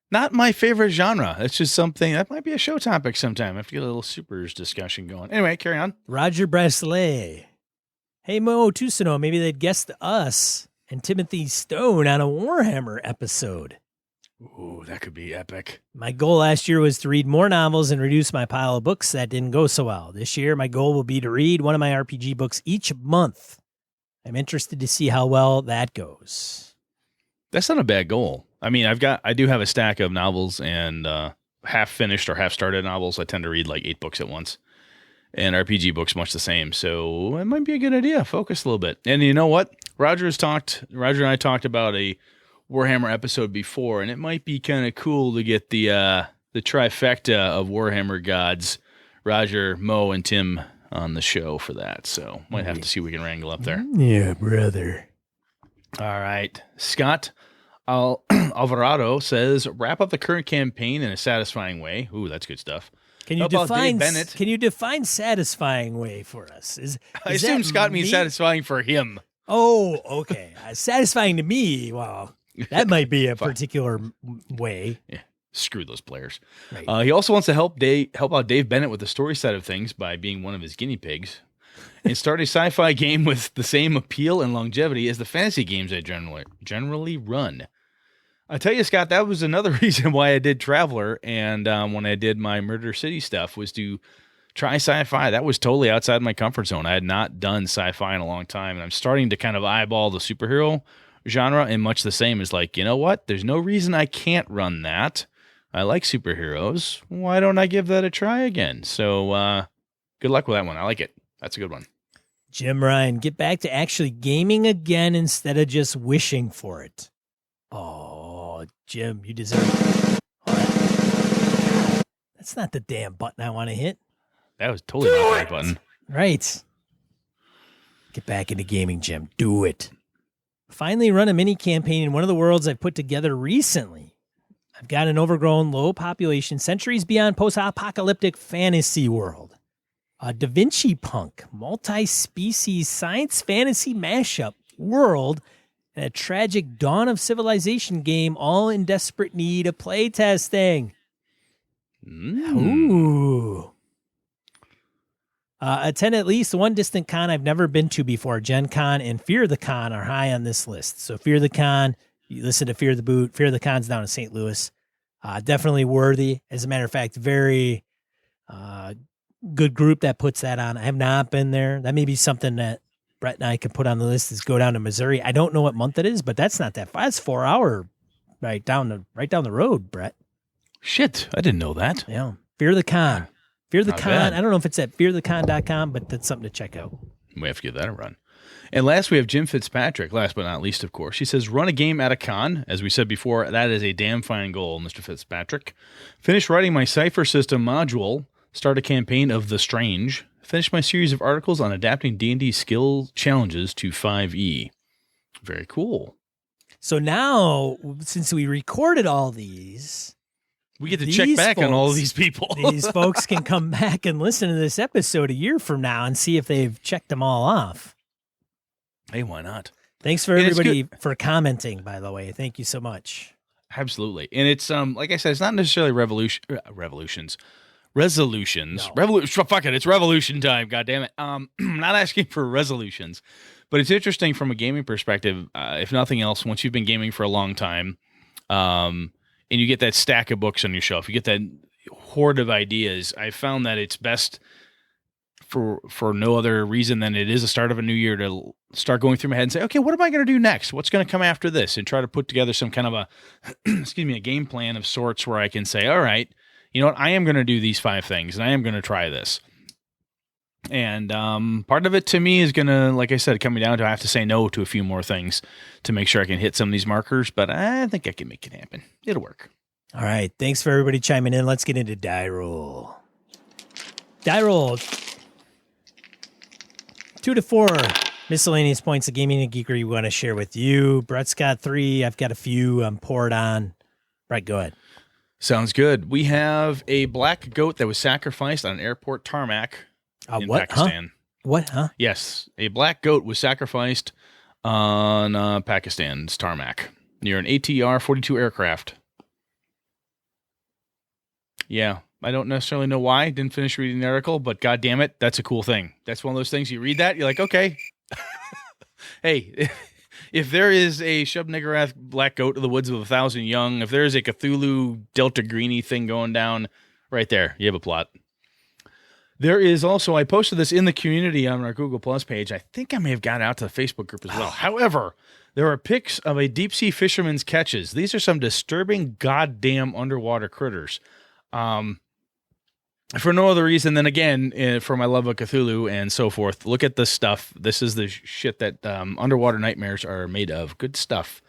Not my favorite genre. It's just something that might be a show topic sometime. I have to get a little Supers discussion going. Anyway, carry on. Roger Bresley. Hey, Mo Tusino, maybe they'd guest us and Timothy Stone on a Warhammer episode. Ooh, that could be epic. My goal last year was to read more novels and reduce my pile of books. That didn't go so well. This year, my goal will be to read one of my RPG books each month. I'm interested to see how well that goes. That's not a bad goal. I mean, I do have a stack of novels and half finished or half started novels. I tend to read like 8 books at once, and RPG books much the same. So it might be a good idea. Focus a little bit. And you know what? Roger and I talked about a Warhammer episode before, and it might be kind of cool to get the trifecta of Warhammer gods, Roger, Mo, and Tim on the show for that. So might have to see if we can wrangle up there. Yeah, brother. All right. Scott Alvarado says, wrap up the current campaign in a satisfying way. Ooh, that's good stuff. Can you define satisfying way for us? I assume Scott means satisfying for him. Oh, okay. Satisfying to me. Wow. That might be a particular way. Yeah. Screw those players. Right. He also wants to help out Dave Bennett with the story side of things by being one of his guinea pigs and start a sci-fi game with the same appeal and longevity as the fantasy games I generally run. I tell you, Scott, that was another reason why I did Traveler, and when I did my Murder City stuff was to try sci-fi. That was totally outside my comfort zone. I had not done sci-fi in a long time, and I'm starting to kind of eyeball the superhero genre, and much the same as like, you know what? There's no reason I can't run that. I like superheroes. Why don't I give that a try again? So good luck with that one. I like it. That's a good one. Jim Ryan, get back to actually gaming again instead of just wishing for it. Oh, Jim, you deserve it. Oh, that's not the damn button I want to hit. That was totally not the right button. Right. Get back into gaming, Jim. Do it. Finally run a mini campaign in one of the worlds I've put together recently. I've got an overgrown, low population, centuries beyond post-apocalyptic fantasy world. A Da Vinci Punk, multi-species science fantasy mashup world, and a tragic dawn of civilization game, all in desperate need of playtesting. Ooh. Attend at least one distant con I've never been to before. Gen Con and Fear the Con are high on this list. So Fear the Con, you listen to Fear the Boot. Fear the Con's down in St. Louis. Definitely worthy. As a matter of fact, very good group that puts that on. I have not been there. That may be something that Brett and I could put on the list is go down to Missouri. I don't know what month it is, but that's not that far. That's 4 hour right down the road, Brett. Shit, I didn't know that. Yeah. Fear the Con. Fear the Not Con. bad. I don't know if it's at fearthecon.com, but that's something to check out. We have to give that a run. And last, we have Jim Fitzpatrick, last but not least, of course. He says, run a game at a con. As we said before, that is a damn fine goal, Mr. Fitzpatrick. Finish writing my Cypher System module. Start a campaign of The Strange. Finish my series of articles on adapting D&D skill challenges to 5e. Very cool. So now, since we recorded all these, we get to check back on all of these people. These folks can come back and listen to this episode a year from now and see if they've checked them all off. Hey, why not? Thanks for everybody for commenting, by the way. Thank you so much. Absolutely. And it's, like I said, it's not necessarily resolutions. No. Fuck it, it's revolution time, goddammit. Not asking for resolutions, but it's interesting from a gaming perspective. If nothing else, once you've been gaming for a long time, and you get that stack of books on your shelf, you get that horde of ideas, I found that it's best for no other reason than it is the start of a new year to start going through my head and say, okay, what am I going to do next? What's going to come after this? And try to put together some kind of a game plan of sorts where I can say, all right, you know what? I am going to do these 5 things and I am going to try this. And part of it to me is going to, like I said, coming down to I have to say no to a few more things to make sure I can hit some of these markers, but I think I can make it happen. It'll work. All right. Thanks for everybody chiming in. Let's get into die roll. Die roll. 2 to 4 miscellaneous points of gaming and geekery we want to share with you. Brett's got 3. I've got a few. I'm poured on. Brett, go ahead. Sounds good. We have a black goat that was sacrificed on an airport tarmac in What? Pakistan. What? Huh? Yes, a black goat was sacrificed on Pakistan's tarmac near an ATR-42 aircraft. Yeah, I don't necessarily know why. Didn't finish reading the article, but God damn it, that's a cool thing. That's one of those things you read that, you're like, okay. Hey, if there is a Shub-Niggurath black goat of the woods of 1,000 young, if there is a Cthulhu Delta Greenie thing going down, right there, you have a plot. There is also, I posted this in the community on our Google Plus page. I think I may have got out to the Facebook group as well. However, there are pics of a deep sea fisherman's catches. These are some disturbing goddamn underwater critters. For no other reason than, again, for my love of Cthulhu and so forth. Look at this stuff. This is the shit that underwater nightmares are made of. Good stuff.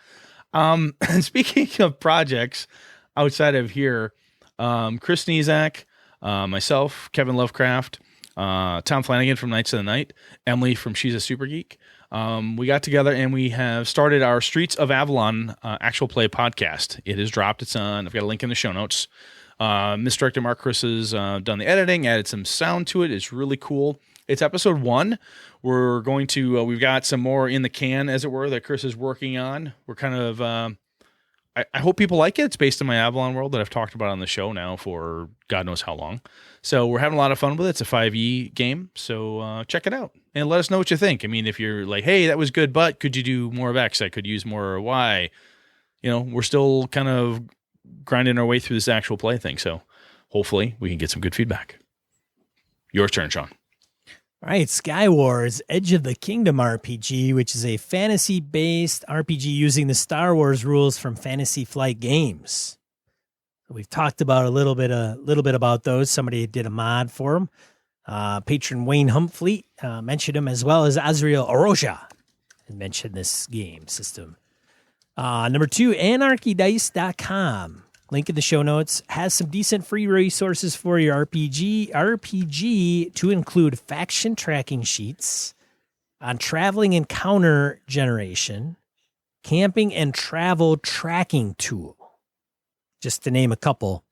And speaking of projects outside of here, Chris Nizak, myself, Kevin Lovecraft, Tom Flanagan from Knights of the Night, Emily from She's a Super Geek. We got together and we have started our Streets of Avalon actual play podcast. It is dropped. It's on. I've got a link in the show notes. Misdirector Mark Chris has done the editing, added some sound to it. It's really cool. It's episode 1. We're going to, we've got some more in the can, as it were, that Chris is working on. We're kind of, I hope people like it. It's based on my Avalon world that I've talked about on the show now for God knows how long. So we're having a lot of fun with it. It's a 5e game. So check it out and let us know what you think. I mean, if you're like, hey, that was good, but could you do more of X? I could use more of Y. You know, we're still kind of grinding our way through this actual play thing. So hopefully we can get some good feedback. Your turn, Sean. All right, Skywars Edge of the Kingdom RPG, which is a fantasy-based RPG using the Star Wars rules from Fantasy Flight Games. We've talked about a little bit about those. Somebody did a mod for them. Patron Wayne Humphrey mentioned him, as well as Azrael Oroja and mentioned this game system. Number 2, anarchydice.com. Link in the show notes. Has some decent free resources for your RPG to include faction tracking sheets on traveling encounter generation, camping and travel tracking tool. Just to name a couple.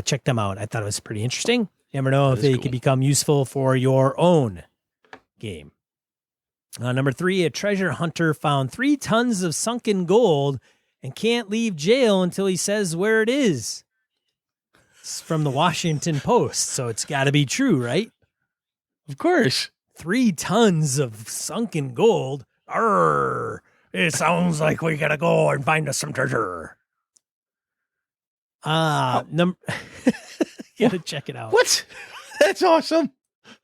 Check them out. I thought it was pretty interesting. You never know if they could become useful for your own game. Number 3, a treasure hunter found 3 tons of sunken gold and can't leave jail until he says where it is. It's from the Washington Post, so it's got to be true, right? Of course. 3 tons of sunken gold. Arr, it sounds like we got to go and find us some treasure. You got to check it out. What? That's awesome.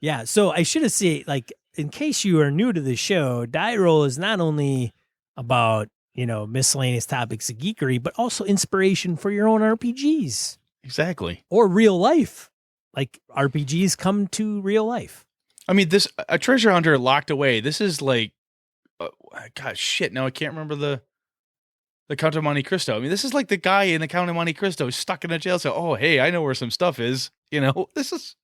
Yeah, so I should have said, like, in case you are new to the show, Die Roll is not only about, miscellaneous topics of geekery, but also inspiration for your own RPGs. Exactly. Or real life. Like, RPGs come to real life. I mean, a treasure hunter locked away. This is like, God, shit. Now I can't remember the Count of Monte Cristo. I mean, this is like the guy in the Count of Monte Cristo stuck in a jail cell. Oh, hey, I know where some stuff is. This is,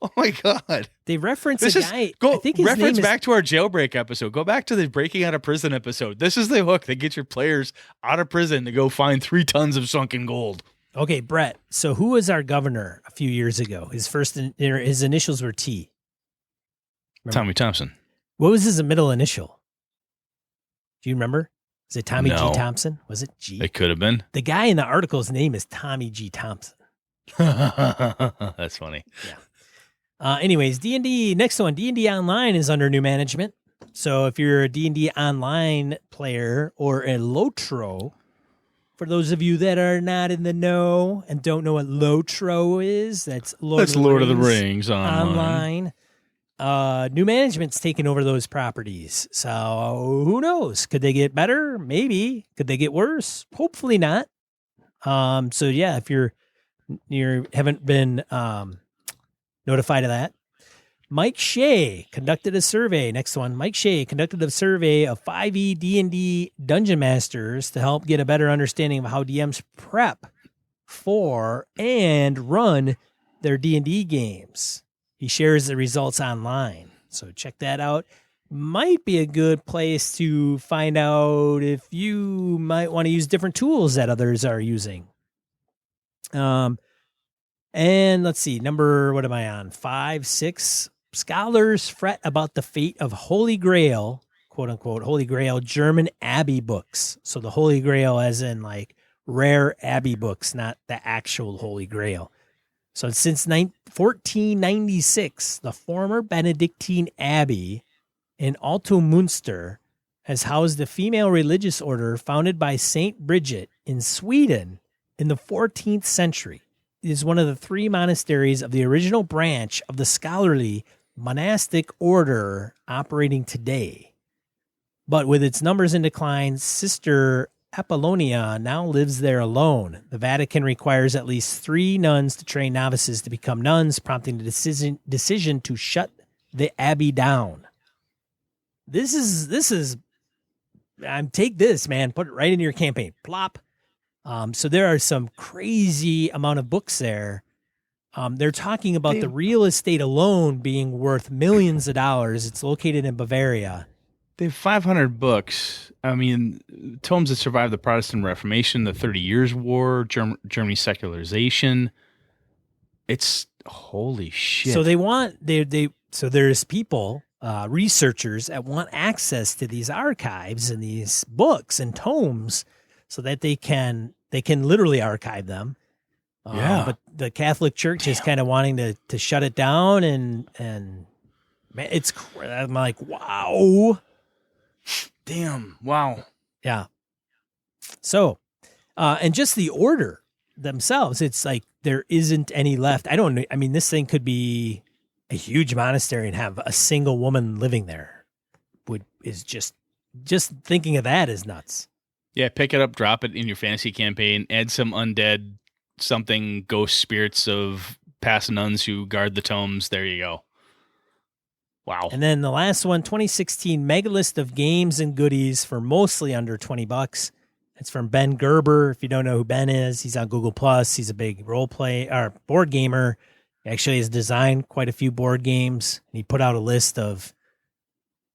oh my God. They reference a guy. Go I think his reference name back to our jailbreak episode. Go back to the breaking out of prison episode. This is the hook that gets your players out of prison to go find 3 tons of sunken gold. Okay, Brett. So who was our governor a few years ago? His initials were T. Remember? Tommy Thompson. What was his middle initial? Do you remember? Is it Tommy No. G. Thompson? Was it G? It could have been. The guy in the article's name is Tommy G. Thompson. That's funny. Yeah. Anyways, D&D, next one, D&D Online is under new management. So if you're a D&D Online player or a LOTRO, for those of you that are not in the know and don't know what LOTRO is, that's Lord of the Rings Online. New management's taking over those properties. So who knows? Could they get better? Maybe. Could they get worse? Hopefully not. So yeah, if you haven't been notified of that. Mike Shea conducted a survey. Next one. Mike Shea conducted a survey of 5e D&D Dungeon Masters to help get a better understanding of how DMs prep for and run their D&D games. He shares the results online. So check that out. Might be a good place to find out if you might want to use different tools that others are using. And let's see, what am I on? 5, 6. Scholars fret about the fate of Holy Grail, quote unquote, Holy Grail German Abbey books. So the Holy Grail as in like rare Abbey books, not the actual Holy Grail. So since 1496, the former Benedictine Abbey in Altomünster has housed a female religious order founded by Saint Bridget in Sweden in the 14th century. It is one of the 3 monasteries of the original branch of the scholarly monastic order operating today. But with its numbers in decline, Sister Apollonia now lives there alone. The Vatican requires at least 3 nuns to train novices to become nuns, prompting the decision to shut the abbey down. This is take this, man, put it right in your campaign. Plop. So there are some crazy amount of books there. They're talking about the real estate alone being worth millions of dollars. It's located in Bavaria. They have 500 books. I mean, tomes that survived the Protestant Reformation, the 30 Years' War, Germany's secularization. It's holy shit. So so there's people, researchers that want access to these archives and these books and tomes so that they can literally archive them. Yeah. But the Catholic Church is kind of wanting to shut it down and man, I'm like, wow. Damn. Wow. Yeah. So, and just the order themselves, it's like there isn't any left. I mean, this thing could be a huge monastery and have a single woman living there. Is just thinking of that is nuts. Yeah, pick it up, drop it in your fantasy campaign, add some undead, something ghost spirits of past nuns who guard the tomes. There you go. Wow. And then the last one, 2016 mega list of games and goodies for mostly under $20. It's from Ben Gerber. If you don't know who Ben is, he's on Google Plus. He's a big board gamer. He actually has designed quite a few board games. And he put out a list of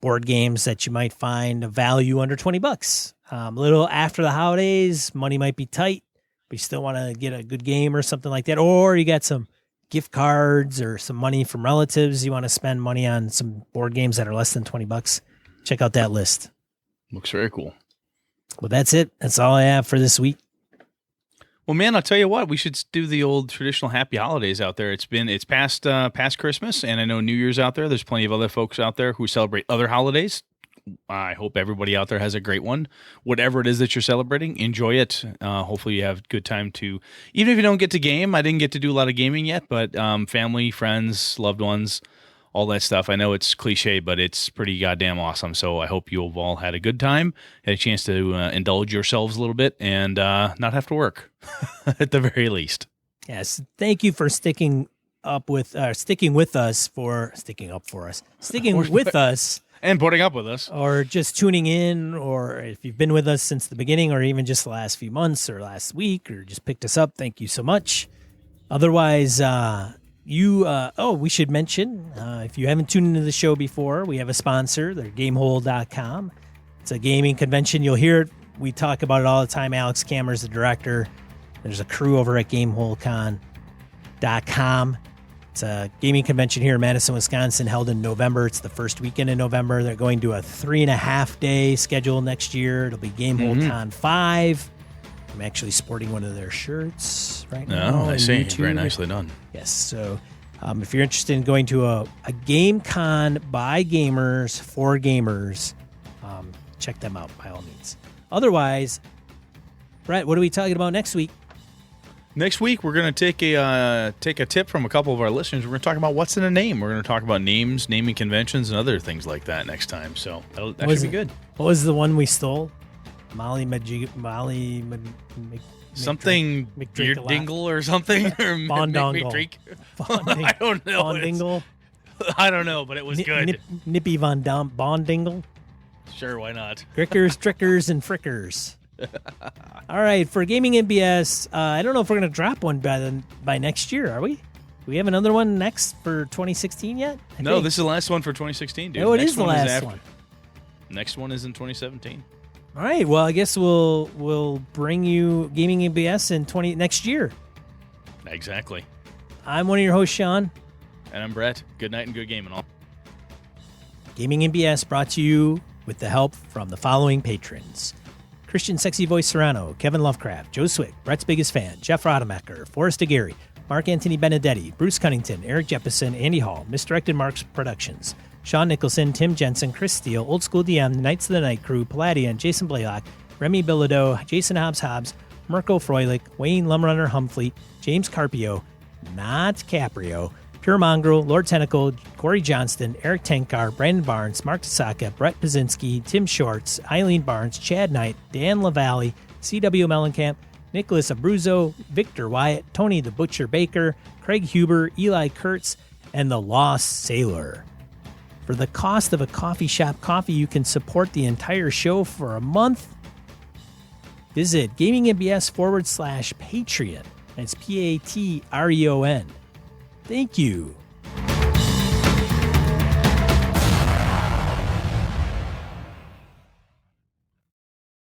board games that you might find of value under $20. A little after the holidays, money might be tight, but you still want to get a good game or something like that. Or you got some gift cards or some money from relatives. You want to spend money on some board games that are less than $20. Check out that list. Looks very cool. Well, that's it. That's all I have for this week. Well, man, I'll tell you what, we should do the old traditional happy holidays out there. It's past Christmas, and I know New Year's out there. There's plenty of other folks out there who celebrate other holidays. I hope everybody out there has a great one. Whatever it is that you're celebrating, enjoy it. Hopefully you have a good time to, even if you don't get to game. I didn't get to do a lot of gaming yet, but family, friends, loved ones, all that stuff. I know it's cliche, but it's pretty goddamn awesome. So I hope you've all had a good time, had a chance to indulge yourselves a little bit and not have to work at the very least. Yes. Thank you for sticking with us. And putting up with us. Or just tuning in, or if you've been with us since the beginning, or even just the last few months or last week, or just picked us up, thank you so much. Otherwise, we should mention, if you haven't tuned into the show before, we have a sponsor. They're Gamehole.com. It's a gaming convention. You'll hear it. We talk about it all the time. Alex Kammer's the director. There's a crew over at GameholeCon.com. It's a gaming convention here in Madison, Wisconsin, held in November. It's the first weekend in November. They're going to a 3.5-day schedule next year. It'll be GameholeCon 5. I'm actually sporting one of their shirts right now. Oh, I see. YouTube. Very nicely done. Yes. So if you're interested in going to a GameCon by gamers for gamers, check them out by all means. Otherwise, Brett, what are we talking about next week? Next week, we're going to take a tip from a couple of our listeners. We're going to talk about what's in a name. We're going to talk about names, naming conventions, and other things like that next time. So that should be good. What was the one we stole? Something beer dingle or something? Or Bondongle. I don't know. Bondingle. I don't know, but it was good. Nippy Von Bondingle. Sure, why not? Grickers, Trickers, and Frickers. All right, for Gaming MBS, I don't know if we're going to drop one by next year, are we? Do we have another one next for 2016 yet? No, this is the last one for 2016, dude. Oh, it is the last one. Next one is in 2017. All right, well, I guess we'll bring you Gaming MBS in next year. exactly. I'm one of your hosts, Sean. And I'm Brett. Good night and good game and all. Gaming MBS brought to you with the help from the following patrons. Christian Sexy Voice Serrano, Kevin Lovecraft, Joe Swick, Brett's Biggest Fan, Jeff Rodemacher, Forrest Aguirre, Mark Anthony Benedetti, Bruce Cunnington, Eric Jeppesen, Andy Hall, Misdirected Marks Productions, Sean Nicholson, Tim Jensen, Chris Steele, Old School DM, Knights of the Night Crew, Palladian, Jason Blaylock, Remy Bilodeau, Jason Hobbs, Mirko Froelich, Wayne Lumrunner Humphrey, James Carpio, not Caprio, Pure Mongrel, Lord Tentacle, Corey Johnston, Eric Tankar, Brandon Barnes, Mark Tasaka, Brett Pazinski, Tim Shorts, Eileen Barnes, Chad Knight, Dan LaValle, C.W. Mellencamp, Nicholas Abruzzo, Victor Wyatt, Tony the Butcher Baker, Craig Huber, Eli Kurtz, and The Lost Sailor. For the cost of a coffee shop coffee, you can support the entire show for a month. Visit GamingMBS /Patreon. That's Patreon. Thank you.